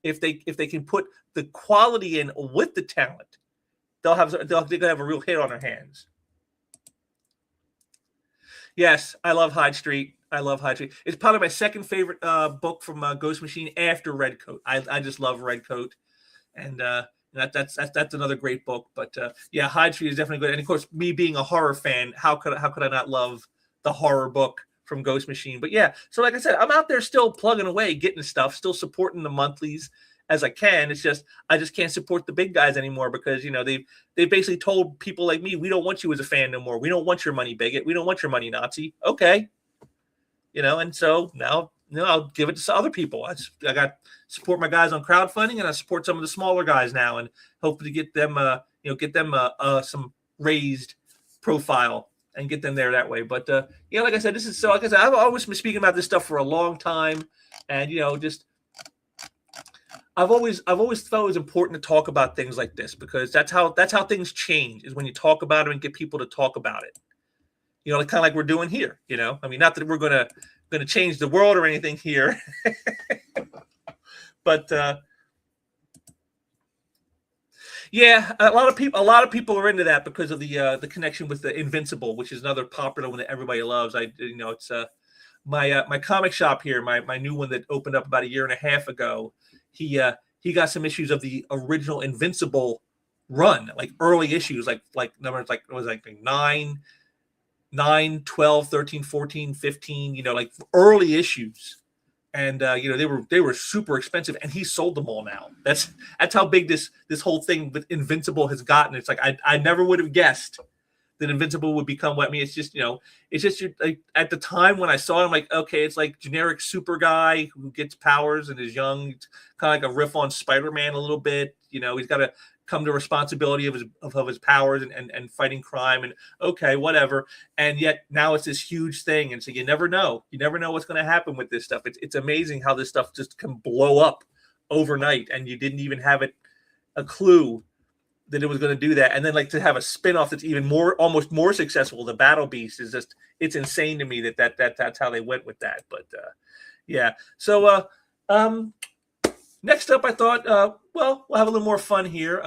If they can put the quality in with the talent, they're gonna have a real hit on their hands. Yes, I love Hyde Street. It's probably my second favorite book from Ghost Machine after Red Coat. I just love Red Coat, and that's another great book. But yeah, Hyde Street is definitely good. And of course, me being a horror fan, how could I not love the horror book from Ghost Machine? But yeah, so like I said, I'm out there still plugging away, getting stuff, still supporting the monthlies as I can. It's just I just can't support the big guys anymore because you know they basically told people like me, we don't want you as a fan no more. We don't want your money, bigot. We don't want your money, Nazi. Okay, you know, and so now I'll give it to other people. I got support my guys on crowdfunding, and I support some of the smaller guys now, and hopefully get them some raised profile and get them there that way. But you know, like I said, I've always been speaking about this stuff for a long time, and you know, just. I've always felt it was important to talk about things like this because that's how things change is when you talk about it and get people to talk about it. You know, kind of like we're doing here. You know, I mean, not that we're gonna change the world or anything here, but yeah, a lot of people are into that because of the connection with the Invincible, which is another popular one that everybody loves. It's my comic shop here, my new one that opened up about a year and a half ago. He got some issues of the original Invincible run, like early issues, like numbers like it was like 9, 9, 12, 13, 14, 15, like early issues. And they were super expensive, and he sold them all now. That's how big this whole thing with Invincible has gotten. It's like I never would have guessed that Invincible would become what. I mean, it's just like, at the time when I saw him, like, okay, it's like generic super guy who gets powers and is young, kind of like a riff on Spider-Man a little bit. He's got to come to responsibility of his powers and fighting crime, and okay, whatever. And yet now it's this huge thing, and so you never know what's going to happen with this stuff. It's amazing how this stuff just can blow up overnight, and you didn't even have a clue that it was going to do that. And then, like, to have a spin-off that's even almost more successful, the Battle Beast, is just, it's insane to me that's how they went with that. But yeah. So next up, I thought, we'll have a little more fun here.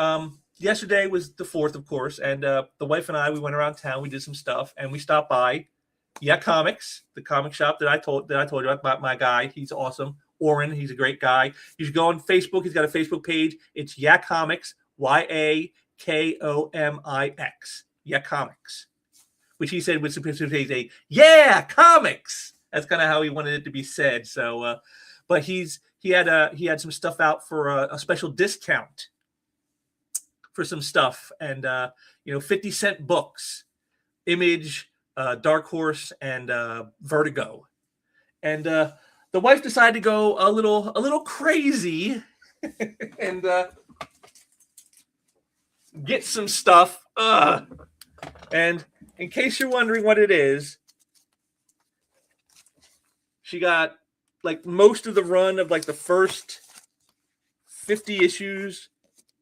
Yesterday was the 4th, of course, and the wife and I, we went around town, we did some stuff, and we stopped by Comics, the comic shop that I told you about. My guy, he's awesome. Oren, he's a great guy. You should go on Facebook. He's got a Facebook page. It's Comics, Yakomix, Comics, which he said was supposed to say, yeah, comics. That's kind of how he wanted it to be said. So, but he had some stuff out for a special discount for some stuff, and 50-cent books, Image, Dark Horse, and Vertigo, and the wife decided to go a little crazy and get some stuff. And in case you're wondering what it is, she got like most of the run of like the first 50 issues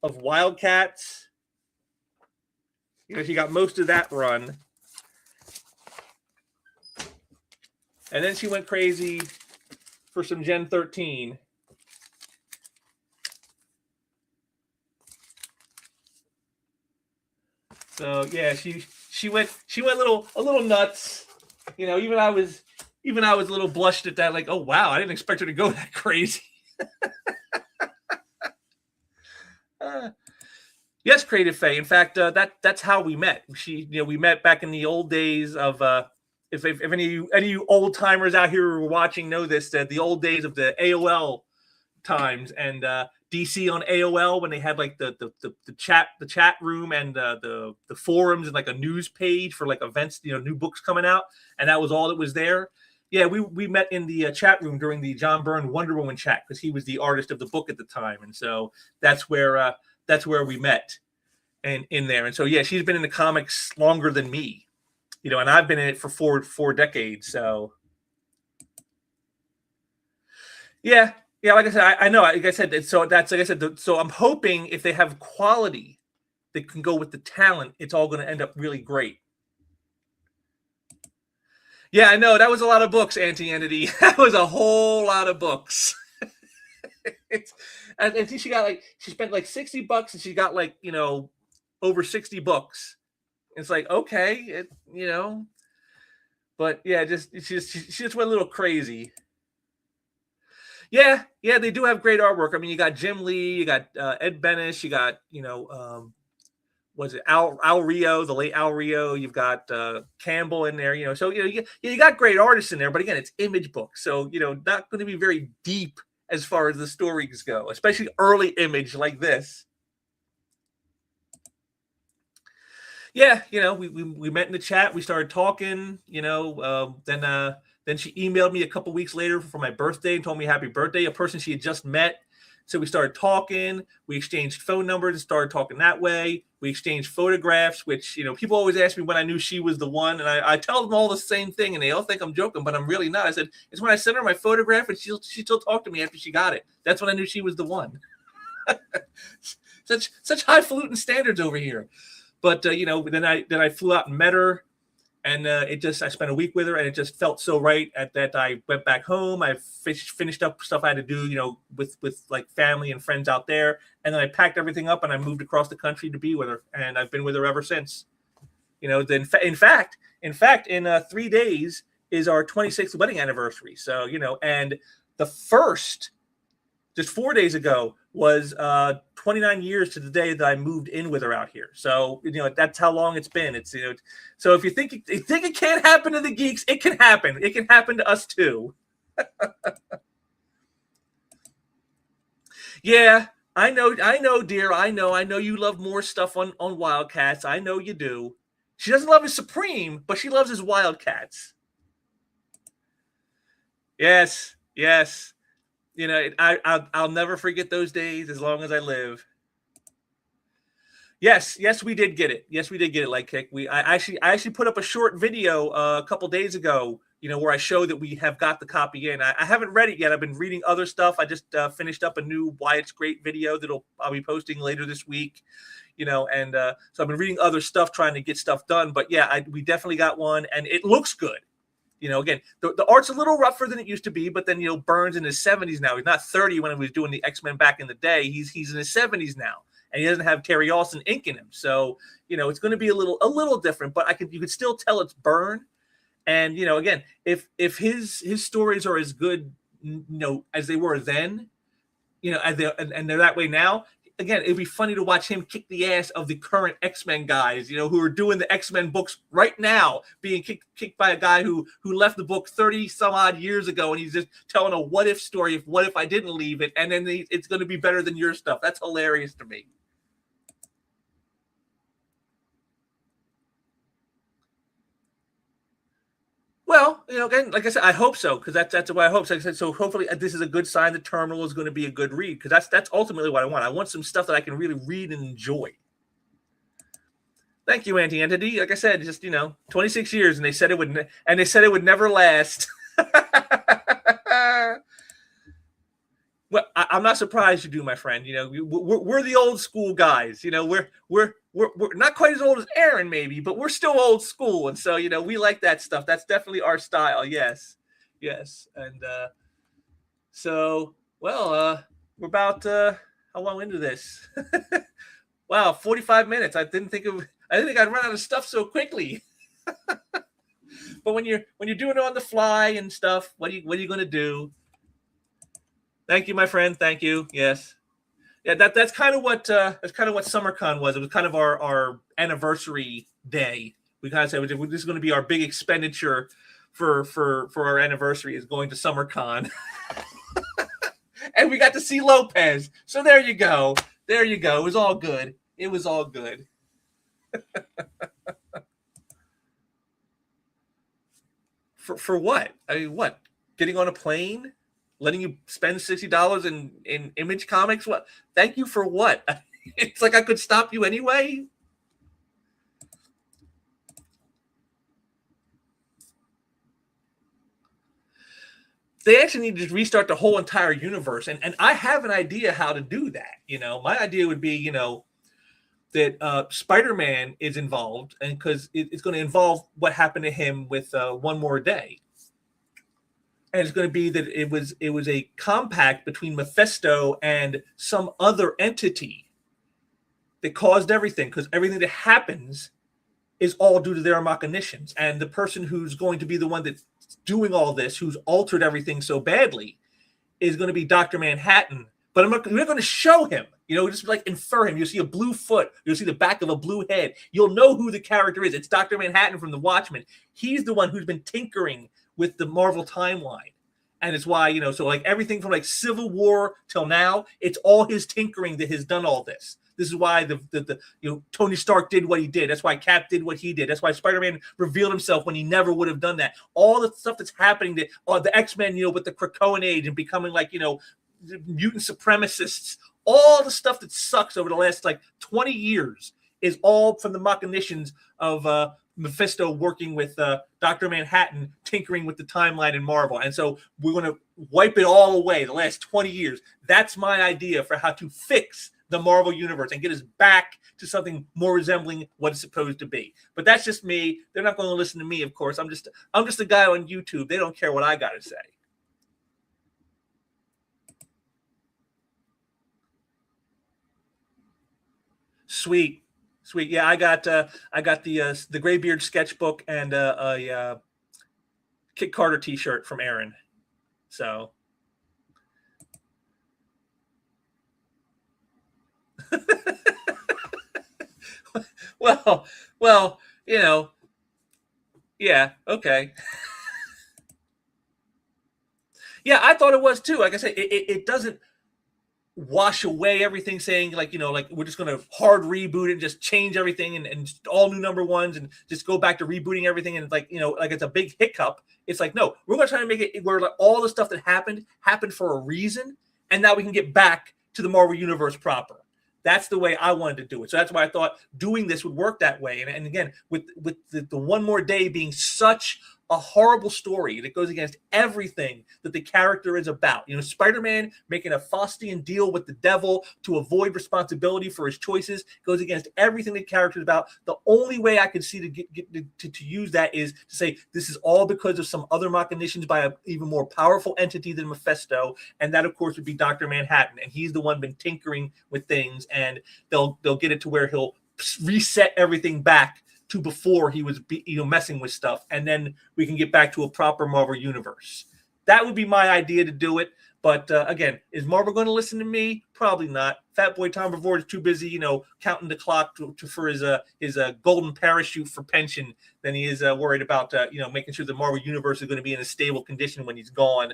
of Wildcats. She got most of that run. And then she went crazy for some Gen 13. So yeah, she went a little nuts. Even I was a little blushed at that, like, oh wow, I didn't expect her to go that crazy. Yes, Creative Faye. In fact, that's how we met. We met back in the old days of if any of you old timers out here who are watching know this, that the old days of the AOL times, and DC on AOL, when they had like the chat room and the forums and like a news page for like events, new books coming out, and that was all that was there. Yeah, we met in the chat room during the John Byrne Wonder Woman chat, because he was the artist of the book at the time, and so that's where we met, and in there. And so yeah, she's been in the comics longer than me, and I've been in it for four decades. So yeah, like I said, I know. Like I said, so that's like I said. So I'm hoping if they have quality that can go with the talent, it's all going to end up really great. Yeah, I know. That was a lot of books, Anti-Entity. That was a whole lot of books. I think she spent like $60 and she got like, over 60 books. It's like, okay, but yeah, she just went a little crazy. Yeah, they do have great artwork. I mean, you got Jim Lee, you got Ed Benes, you got, was it Al Rio, the late Al Rio? You've got Campbell in there, so you got great artists in there. But again, it's Image books, so not going to be very deep as far as the stories go, especially early Image like this. Yeah, we met in the chat, we started talking, then she emailed me a couple weeks later for my birthday and told me happy birthday, a person she had just met. So we started talking, we exchanged phone numbers and started talking that way. We exchanged photographs, which, people always ask me when I knew she was the one. And I tell them all the same thing, and they all think I'm joking, but I'm really not. I said, it's when I sent her my photograph and she still talked to me after she got it. That's when I knew she was the one. Such highfalutin standards over here. But, then I flew out and met her. And I spent a week with her, and it just felt so right that I went back home. I finished up stuff I had to do, with like family and friends out there. And then I packed everything up and I moved across the country to be with her. And I've been with her ever since. Then in fact, in 3 days is our 26th wedding anniversary. So, and the first, just 4 days ago, was 29 years to the day that I moved in with her out here. So, that's how long it's been. It's, so if you think it can't happen to the geeks, it can happen. It can happen to us too. Yeah, I know, dear. I know you love more stuff on Wildcats. I know you do. She doesn't love his Supreme, but she loves his Wildcats. Yes. I'll never forget those days as long as I live. Yes, we did get it. Yes, we did get it, Light Kick. I actually put up a short video a couple days ago, where I show that we have got the copy in. I haven't read it yet. I've been reading other stuff. I just finished up a new Why It's Great video that I'll be posting later this week, and so I've been reading other stuff, trying to get stuff done. But yeah, we definitely got one, and it looks good. Again, the art's a little rougher than it used to be, but then, Byrne's in his 70s now. He's not 30 when he was doing the X-Men back in the day. He's in his 70s now, and he doesn't have Terry Olsen inking him. So, it's going to be a little different, but you could still tell it's Byrne. And, again, if his stories are as good, as they were then, and they're that way now, again, it'd be funny to watch him kick the ass of the current X-Men guys, who are doing the X-Men books right now, being kicked by a guy who left the book 30 some odd years ago, and he's just telling a what if story. What if I didn't leave it? And then it's going to be better than your stuff. That's hilarious to me. Well, again, like I said, I hope so, because that's what I hope. So, like I said, so hopefully this is a good sign. The Terminal is going to be a good read, because that's ultimately what I want. I want some stuff that I can really read and enjoy. Thank you, Anti-Entity. Like I said, just 26 years, and they said it would never last. Well, I'm not surprised you do, my friend. We're the old school guys. We're not quite as old as Aaron, maybe, but we're still old school, and so we like that stuff. That's definitely our style. Yes, and so we're about how long into this? Wow, 45 minutes. I didn't think I'd run out of stuff so quickly. But when you're doing it on the fly and stuff, what are you going to do? Thank you, my friend. Thank you. Yes. Yeah, that's kind of what SummerCon was. It was kind of our anniversary day. We kind of said this is going to be our big expenditure for our anniversary, is going to SummerCon. And we got to see Lopez. So there you go. It was all good. For what? I mean, what? Getting on a plane? Letting you spend $60 in Image Comics? What? Thank you for what? It's like I could stop you anyway. They actually need to restart the whole entire universe, and I have an idea how to do that. My idea would be, that Spider-Man is involved, and because it's going to involve what happened to him with One More Day. And it's going to be that it was a compact between Mephisto and some other entity that caused everything, because everything that happens is all due to their machinations. And the person who's going to be the one that's doing all this, who's altered everything so badly, is going to be Dr. Manhattan. But we're not going to show him, just like infer him. You'll see a blue foot. You'll see the back of a blue head. You'll know who the character is. It's Dr. Manhattan from The Watchmen. He's the one who's been tinkering with the Marvel timeline. And it's why, so like everything from like Civil War till now, it's all his tinkering that has done all this. This is why the Tony Stark did what he did. That's why Cap did what he did. That's why Spider-Man revealed himself when he never would have done that. All the stuff that's happening, that the X-Men, with the Krakoan age and becoming like, mutant supremacists, all the stuff that sucks over the last like 20 years is all from the machinations of Mephisto working with Dr. Manhattan, tinkering with the timeline in Marvel. And so we're going to wipe it all away, the last 20 years. That's my idea for how to fix the Marvel universe and get us back to something more resembling what it's supposed to be. But that's just me. They're not going to listen to me, of course. I'm just a guy on YouTube. They don't care what I got to say. Sweet. Yeah, I got the Graybeard sketchbook and a Kit Carter T-shirt from Aaron. So Well, yeah, okay. Yeah, I thought it was too. Like I said, it doesn't wash away everything, saying like, like we're just going to hard reboot it and just change everything and all new number ones and just go back to rebooting everything. And like, like it's a big hiccup. It's like, no, we're going to try to make it where like all the stuff that happened for a reason. And now we can get back to the Marvel Universe proper. That's the way I wanted to do it. So that's why I thought doing this would work that way. And again, with the One More Day being such a horrible story that goes against everything that the character is about. Spider-Man making a Faustian deal with the devil to avoid responsibility for his choices goes against everything the character is about. The only way I could see to use that is to say this is all because of some other machinations by an even more powerful entity than Mephisto, and that of course would be Dr. Manhattan, and he's the one been tinkering with things, and they'll get it to where he'll reset everything back to before he was messing with stuff, and then we can get back to a proper Marvel universe. That would be my idea to do it. But again, is Marvel going to listen to me? Probably not. Fat Boy Tom Brevoort is too busy, counting the clock for his golden parachute for pension than he is worried about making sure the Marvel universe is going to be in a stable condition when he's gone.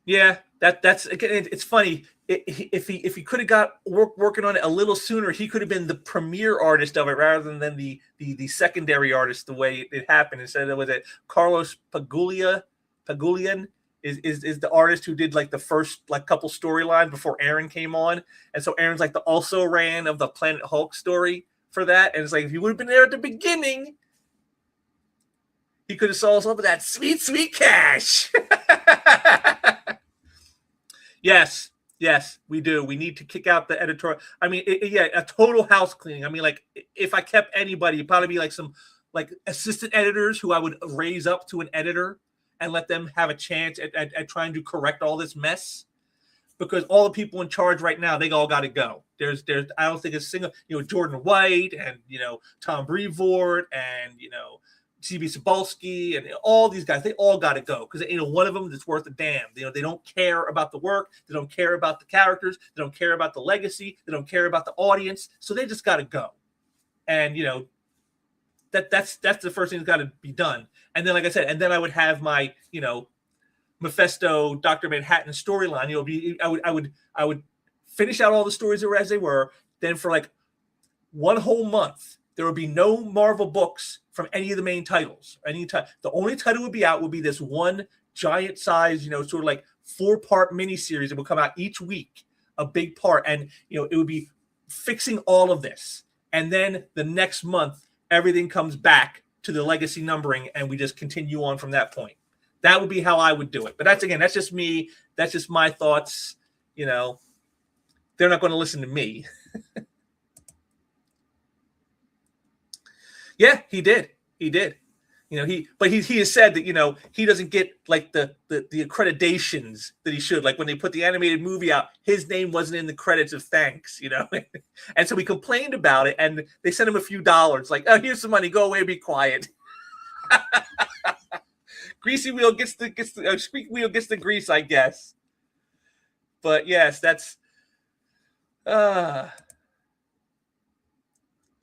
Yeah, that's again. It's funny. If he could have got working on it a little sooner, he could have been the premier artist of it rather than the secondary artist. The way it happened, instead of was it Carlos Pagulian is the artist who did like the first like couple storylines before Aaron came on, and so Aaron's like the also ran of the Planet Hulk story for that, and it's like if he would have been there at the beginning, he could have sold some of that sweet cash. Yes, we do. We need to kick out the editorial. I mean, a total house cleaning. I mean, like if I kept anybody, it'd probably be like some like assistant editors who I would raise up to an editor and let them have a chance at trying to correct all this mess. Because all the people in charge right now, they all got to go. There's I don't think a single, Jordan White and Tom Brevoort and C.B. Cebulski and all these guys, they all got to go because one of them is worth a damn. They don't care about the work, they don't care about the characters, they don't care about the legacy, they don't care about the audience, so they just got to go. And that's the first thing that's got to be done. And then, like I said, and then I would have my Mephisto, Dr. Manhattan storyline. I would finish out all the stories as they were. Then for like one whole month, there would be no Marvel books from any of the main titles. The only title would be out would be this one giant size, sort of like 4-part miniseries that would come out each week, a big part. And, it would be fixing all of this. And then the next month, everything comes back to the legacy numbering and we just continue on from that point. That would be how I would do it. But that's just me. That's just my thoughts. They're not going to listen to me. Yeah, he did. He has said that, he doesn't get like the accreditations that he should. Like when they put the animated movie out, his name wasn't in the credits of thanks, And so we complained about it and they sent him a few dollars like, oh, here's some money, go away, be quiet. Greasy wheel gets the squeak wheel gets the grease, I guess. But yes, that's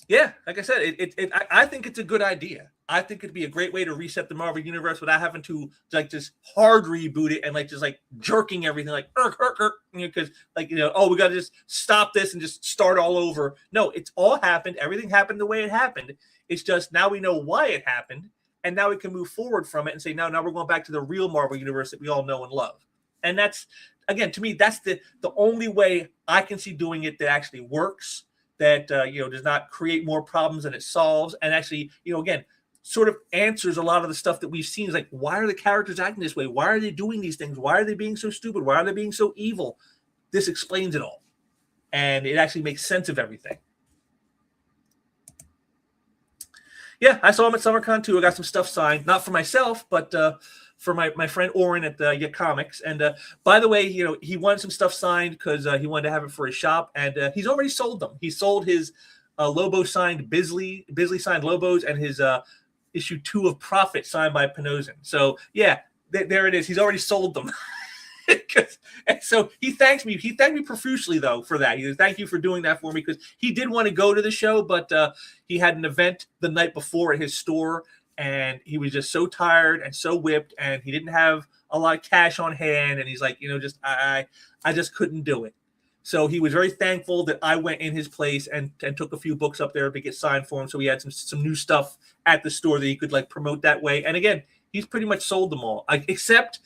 yeah, like I said, I think it's a good idea. I think it'd be a great way to reset the Marvel Universe without having to like just hard reboot it and like just like jerking everything like because like oh, we got to just stop this and just start all over. No, it's all happened. Everything happened the way it happened. It's just now we know why it happened, and now we can move forward from it and say now we're going back to the real Marvel Universe that we all know and love. And that's, again, to me, that's the only way I can see doing it that actually works. That does not create more problems than it solves, and actually, again, sort of answers a lot of the stuff that we've seen. Is like, why are the characters acting this way? Why are they doing these things? Why are they being so stupid? Why are they being so evil? This explains it all, and it actually makes sense of everything. Yeah, I saw him at SummerCon too. I got some stuff signed, not for myself, but for my friend Oren at the Comics. And by the way, he wanted some stuff signed because he wanted to have it for his shop, and he's already sold them. He sold his Lobo signed Bisley signed Lobos, and his issue 2 of Prophet signed by Panozin. So yeah, there it is. He's already sold them. And so he thanks me. He thanked me profusely though for that. He said, "Thank you for doing that for me," because he did want to go to the show, but he had an event the night before at his store, and he was just so tired and so whipped, and he didn't have a lot of cash on hand, and he's like, just I just couldn't do it. So he was very thankful that I went in his place and took a few books up there to get signed for him. So he had some new stuff at the store that he could like promote that way. And again, he's pretty much sold them all, except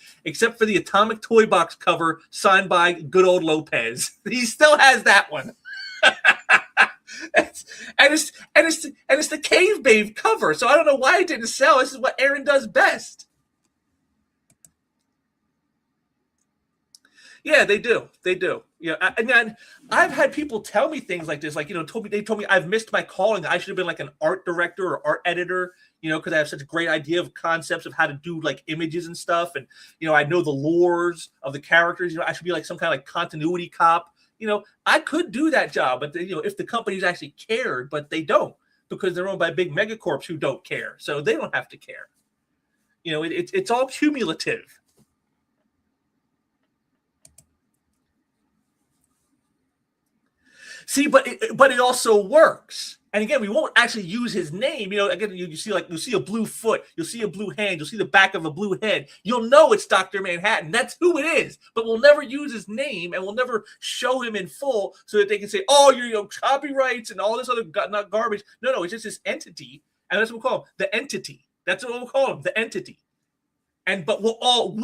for the Atomic Toy Box cover signed by good old Lopez. He still has that one. and it's the Cave Babe cover. So I don't know why it didn't sell. This is what Aaron does best. Yeah, they do. And I've had people tell me things like this, like, they told me I've missed my calling. I should have been like an art director or art editor, because I have such a great idea of concepts of how to do like images and stuff. And, I know the lores of the characters. I should be like some kind of like continuity cop. I could do that job, but if the companies actually cared, but they don't, because they're owned by big megacorps who don't care. So they don't have to care. It's all cumulative. See, but it also works. And again, we won't actually use his name. Again, you'll see a blue foot, you'll see a blue hand, you'll see the back of a blue head. You'll know it's Dr. Manhattan. That's who it is. But we'll never use his name, and we'll never show him in full so that they can say, "Oh, you're copyrights and all this other not garbage." No, it's just this entity, and that's what we'll call him, the entity. That's what we'll call him, the entity. But we'll all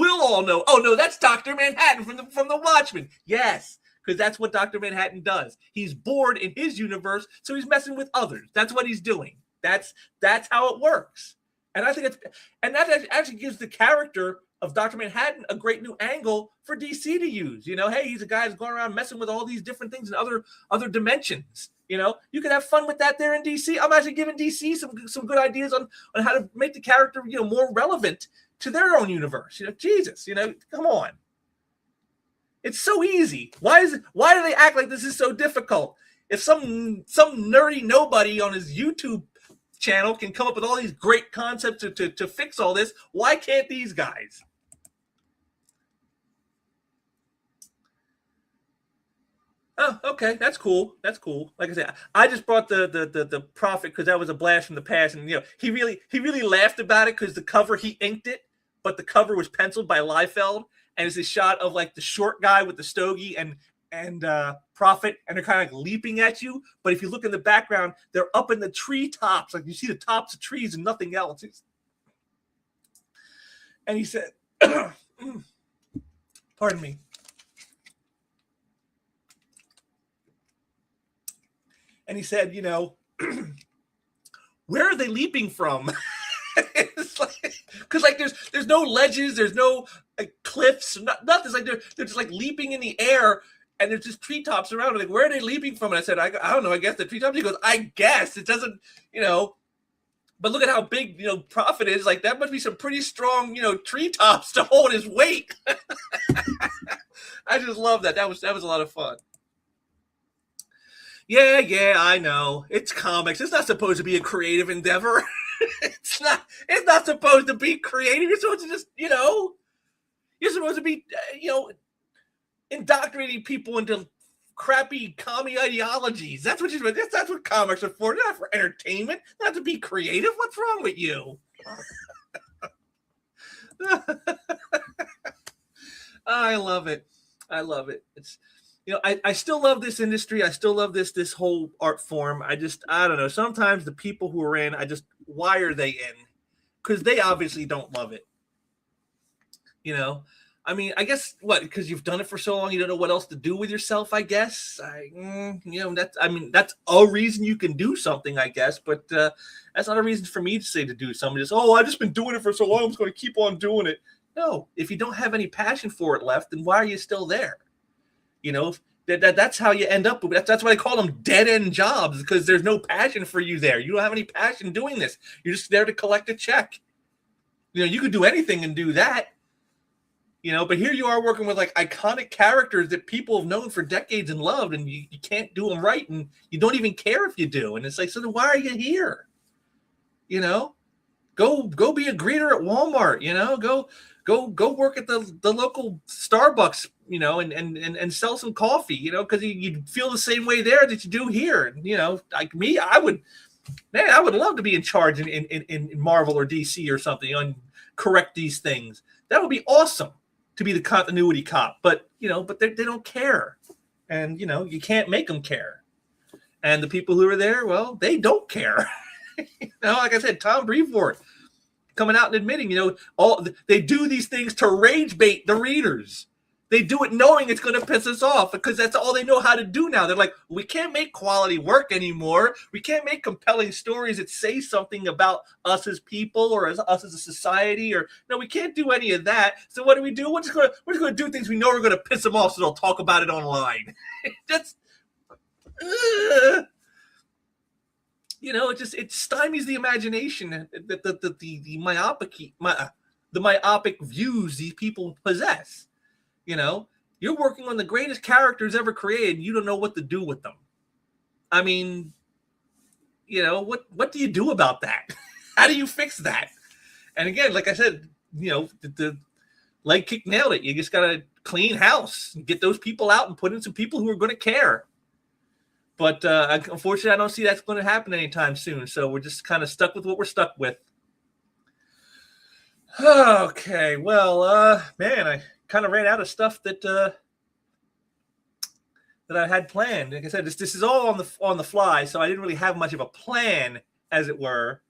know. Oh no, that's Dr. Manhattan from the Watchmen. Yes. Because that's what Dr. Manhattan does. He's bored in his universe, so he's messing with others. That's what he's doing. That's how it works. And I think that actually gives the character of Dr. Manhattan a great new angle for DC to use. Hey, he's a guy who's going around messing with all these different things in other dimensions. You could have fun with that there in DC. I'm actually giving DC some good ideas on how to make the character more relevant to their own universe. Jesus, come on. It's so easy. Why do they act like this is so difficult? If some nerdy nobody on his YouTube channel can come up with all these great concepts to fix all this, why can't these guys? Oh, okay, that's cool. Like I said, I just brought the Prophet because that was a blast from the past, and he really laughed about it because the cover, he inked it, but the cover was penciled by Liefeld. And it's a shot of like the short guy with the stogie and Prophet, and they're kind of like leaping at you. But if you look in the background, they're up in the treetops, like you see the tops of trees and nothing else. And he said, "Pardon me." And he said, "Where are they leaping from?" It's like, because like there's no ledges, there's no like cliffs, nothing. It's like they're just like leaping in the air, and there's just treetops around. I'm like, where are they leaping from? And I said, I don't know. I guess the treetops. He goes, I guess it doesn't, But look at how big Prophet is. Like that must be some pretty strong treetops to hold his weight. I just love that. That was a lot of fun. Yeah, I know. It's comics. It's not supposed to be a creative endeavor. It's not supposed to be creative. You're supposed to just, you're supposed to be, indoctrinating people into crappy commie ideologies. That's what that's what comics are for. They're not for entertainment. Not to be creative. What's wrong with you? I love it. It's, I still love this industry. I still love this whole art form. I don't know. Sometimes the people who are in, why are they in? Because they obviously don't love it. I mean, I guess because you've done it for so long, you don't know what else to do with yourself, I guess. That's a reason you can do something, I guess, but that's not a reason for me to say to do something. Just, I've just been doing it for so long, I'm just going to keep on doing it. No, if you don't have any passion for it left, then why are you still there? That's how you end up with that's why they call them dead end jobs, because there's no passion for you there. You don't have any passion doing this. You're just there to collect a check. You could do anything and do that. But here you are working with like iconic characters that people have known for decades and loved, and you can't do them right, and you don't even care if you do. And it's like, so then why are you here? Go be a greeter at Walmart, go work at the local Starbucks, and sell some coffee, because you feel the same way there that you do here. Like me, I would love to be in charge in Marvel or DC or something and correct these things. That would be awesome to be the continuity cop, but they don't care. And, you can't make them care. And the people who are there, well, they don't care. Like I said, Tom Brevoort coming out and admitting, they do these things to rage bait the readers. They do it knowing it's going to piss us off because that's all they know how to do now. They're like, we can't make quality work anymore. We can't make compelling stories that say something about us as people or us as a society. No, we can't do any of that. So what do? We're just going to do things we know are going to piss them off, so they'll talk about it online. It stymies the imagination, the myopic views these people possess. You're working on the greatest characters ever created. You don't know what to do with them. I mean, what do you do about that? How do you fix that? And again, like I said, the leg kick nailed it. You just got to clean house and get those people out and put in some people who are going to care. But unfortunately, I don't see that's going to happen anytime soon. So we're just kind of stuck with what we're stuck with. Okay, well, man, I kind of ran out of stuff that I had planned. Like I said, this is all on the fly, so I didn't really have much of a plan, as it were.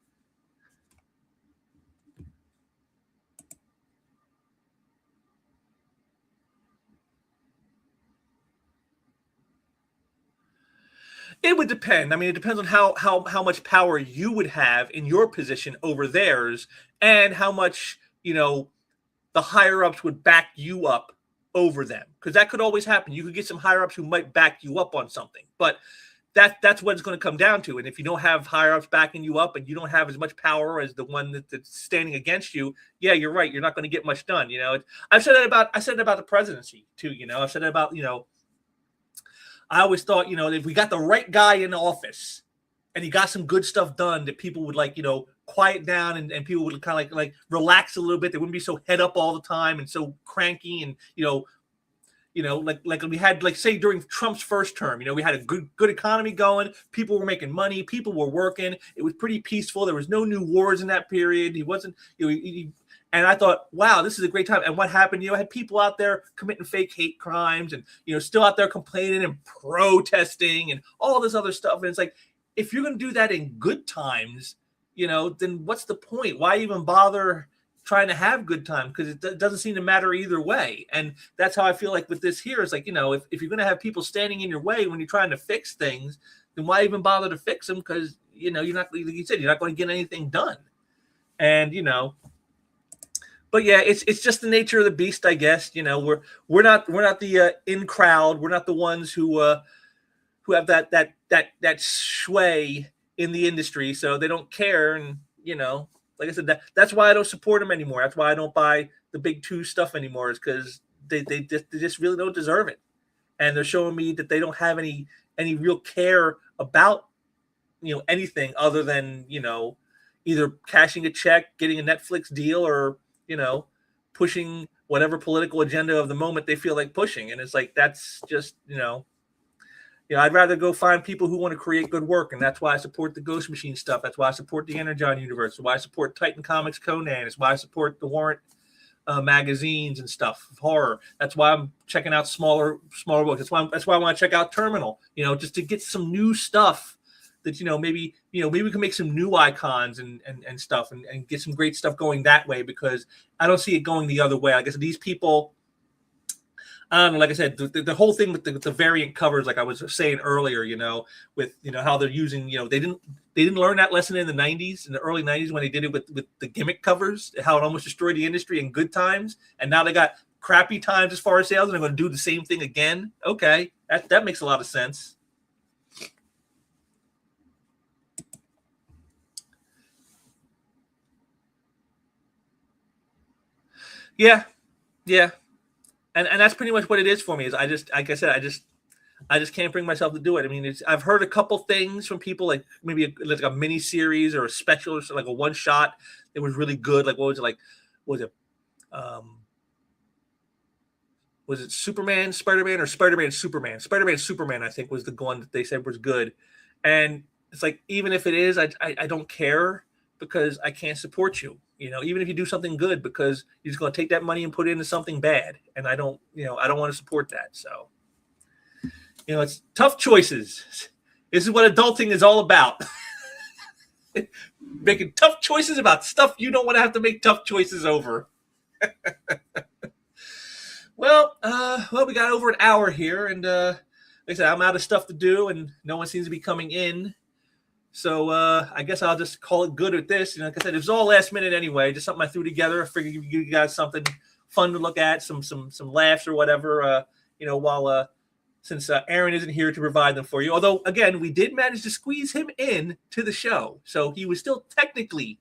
It would depend. I mean, it depends on how much power you would have in your position over theirs, and how much the higher ups would back you up over them, because that could always happen. You could get some higher ups who might back you up on something, but that's what it's going to come down to. And if you don't have higher ups backing you up, and you don't have as much power as the one that's standing against you, yeah, you're right. You're not going to get much done. I said it about the presidency too. I've said it about I always thought, if we got the right guy in office and he got some good stuff done, that people would quiet down and people would kind of like relax a little bit. They wouldn't be so head up all the time and so cranky. And, like we had, say during Trump's first term, we had a good economy going. People were making money. People were working. It was pretty peaceful. There was no new wars in that period. He wasn't, and I thought, wow, this is a great time. And what happened? I had people out there committing fake hate crimes and, still out there complaining and protesting and all this other stuff. And it's like, if you're going to do that in good times, then what's the point? Why even bother trying to have good time? Because it doesn't seem to matter either way. And that's how I feel like with this here. It's like, if you're going to have people standing in your way when you're trying to fix things, then why even bother to fix them? Because, you're not, like you said, you're not going to get anything done. And, but yeah, it's just the nature of the beast, I guess. We're not the in crowd. We're not the ones who have that sway in the industry, so they don't care. And like I said, that's why I don't support them anymore. That's why I don't buy the big two stuff anymore. Is because they just really don't deserve it, and they're showing me that they don't have any real care about anything other than either cashing a check, getting a Netflix deal, or pushing whatever political agenda of the moment they feel like pushing. And it's like, that's just, I'd rather go find people who want to create good work. And that's why I support the Ghost Machine stuff. That's why I support the Energon universe. That's why I support Titan Comics Conan. It's why I support the Warrant magazines and stuff, horror. That's why I'm checking out smaller books. That's why I want to check out Terminal, just to get some new stuff that, maybe we can make some new icons and stuff and get some great stuff going that way, because I don't see it going the other way. I guess these people, like I said, the whole thing with the variant covers, like I was saying earlier, with, how they're using, they didn't learn that lesson in the 90s, in the early 90s, when they did it with the gimmick covers, how it almost destroyed the industry in good times. And now they got crappy times as far as sales, and they're going to do the same thing again. Okay. That makes a lot of sense. Yeah. And that's pretty much what it is for me. Is I just, like I said, I just can't bring myself to do it. I mean, I've heard a couple things from people, like maybe like a mini series or a special or like a one shot. It was really good. Like what was it like? What was it? Was it Superman, Spider-Man, or Spider-Man, Superman? Spider-Man, Superman, I think was the one that they said was good. And it's like, even if it is, I don't care because I can't support you. You know, even if you do something good, because you're just going to take that money and put it into something bad. And I don't want to support that. So, it's tough choices. This is what adulting is all about. Making tough choices about stuff you don't want to have to make tough choices over. Well, we got over an hour here, and like I said, I'm out of stuff to do, and no one seems to be coming in. So I guess I'll just call it good with this. Like I said, it was all last minute anyway, just something I threw together. I figured give you guys something fun to look at, some laughs or whatever. While since Aaron isn't here to provide them for you. Although, again, we did manage to squeeze him in to the show, so he was still technically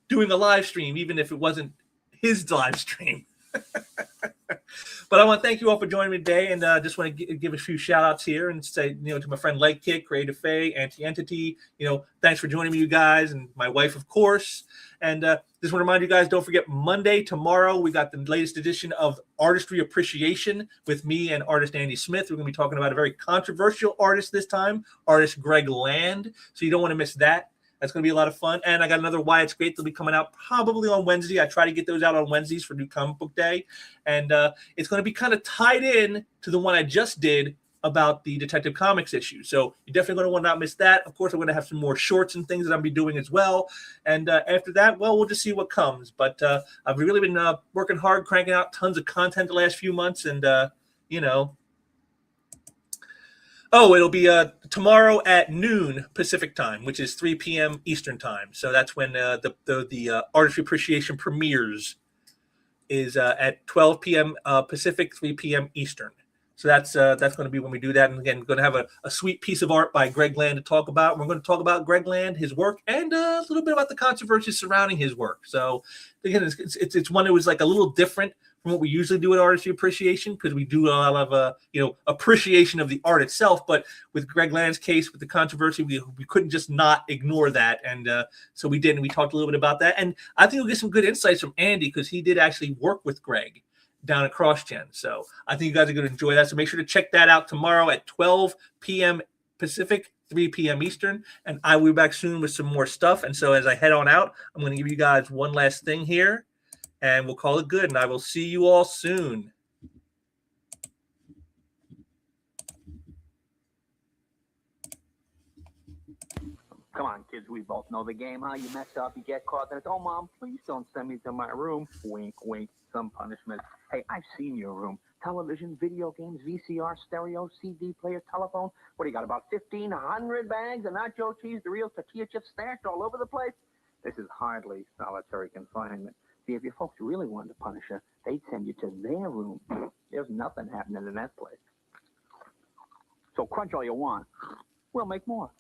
doing a live stream, even if it wasn't his live stream. But I want to thank you all for joining me today, and just want to give a few shout outs here and say, to my friend Leg Kick, Creative Faye, Anti-Entity, thanks for joining me, you guys, and my wife, of course. And just want to remind you guys, don't forget Monday, tomorrow, we got the latest edition of Artistry Appreciation with me and artist Andy Smith. We're going to be talking about a very controversial artist this time, artist Greg Land. So you don't want to miss that. That's going to be a lot of fun. And I got another Why It's Great that'll be coming out probably on Wednesday. I try to get those out on Wednesdays for New Comic Book Day. And it's going to be kind of tied in to the one I just did about the Detective Comics issue. So you're definitely going to want to not miss that. Of course, I'm going to have some more shorts and things that I'll be doing as well. And after that, well, we'll just see what comes. But I've really been working hard, cranking out tons of content the last few months. And, Oh, it'll be tomorrow at noon Pacific time, which is 3 p.m. Eastern time. So that's when the Artistry Appreciation premieres is at 12 p.m. Pacific, 3 p.m. Eastern. So that's going to be when we do that. And again, we're going to have a sweet piece of art by Greg Land to talk about. We're going to talk about Greg Land, his work, and a little bit about the controversy surrounding his work. So again, it's one that was like a little different from what we usually do at Artistry Appreciation, because we do a lot of appreciation of the art itself. But with Greg Land's case, with the controversy, we couldn't just not ignore that, and so we did, and we talked a little bit about that. And I think we'll get some good insights from Andy, because he did actually work with Greg down at CrossGen. So I think you guys are going to enjoy that. So make sure to check that out tomorrow at 12 p.m. Pacific, 3 p.m. Eastern, and I will be back soon with some more stuff. And so as I head on out, I'm going to give you guys one last thing here, and we'll call it good, and I will see you all soon. Come on, kids, we both know the game, huh? You mess up, you get caught, then it's, oh, Mom, please don't send me to my room. Wink, wink, some punishment. Hey, I've seen your room. Television, video games, VCR, stereo, CD player, telephone. What do you got, about 1,500 bags of nacho cheese, the real tortilla chips stashed all over the place? This is hardly solitary confinement. See, if your folks really wanted to punish her, they'd send you to their room. There's nothing happening in that place. So crunch all you want. We'll make more.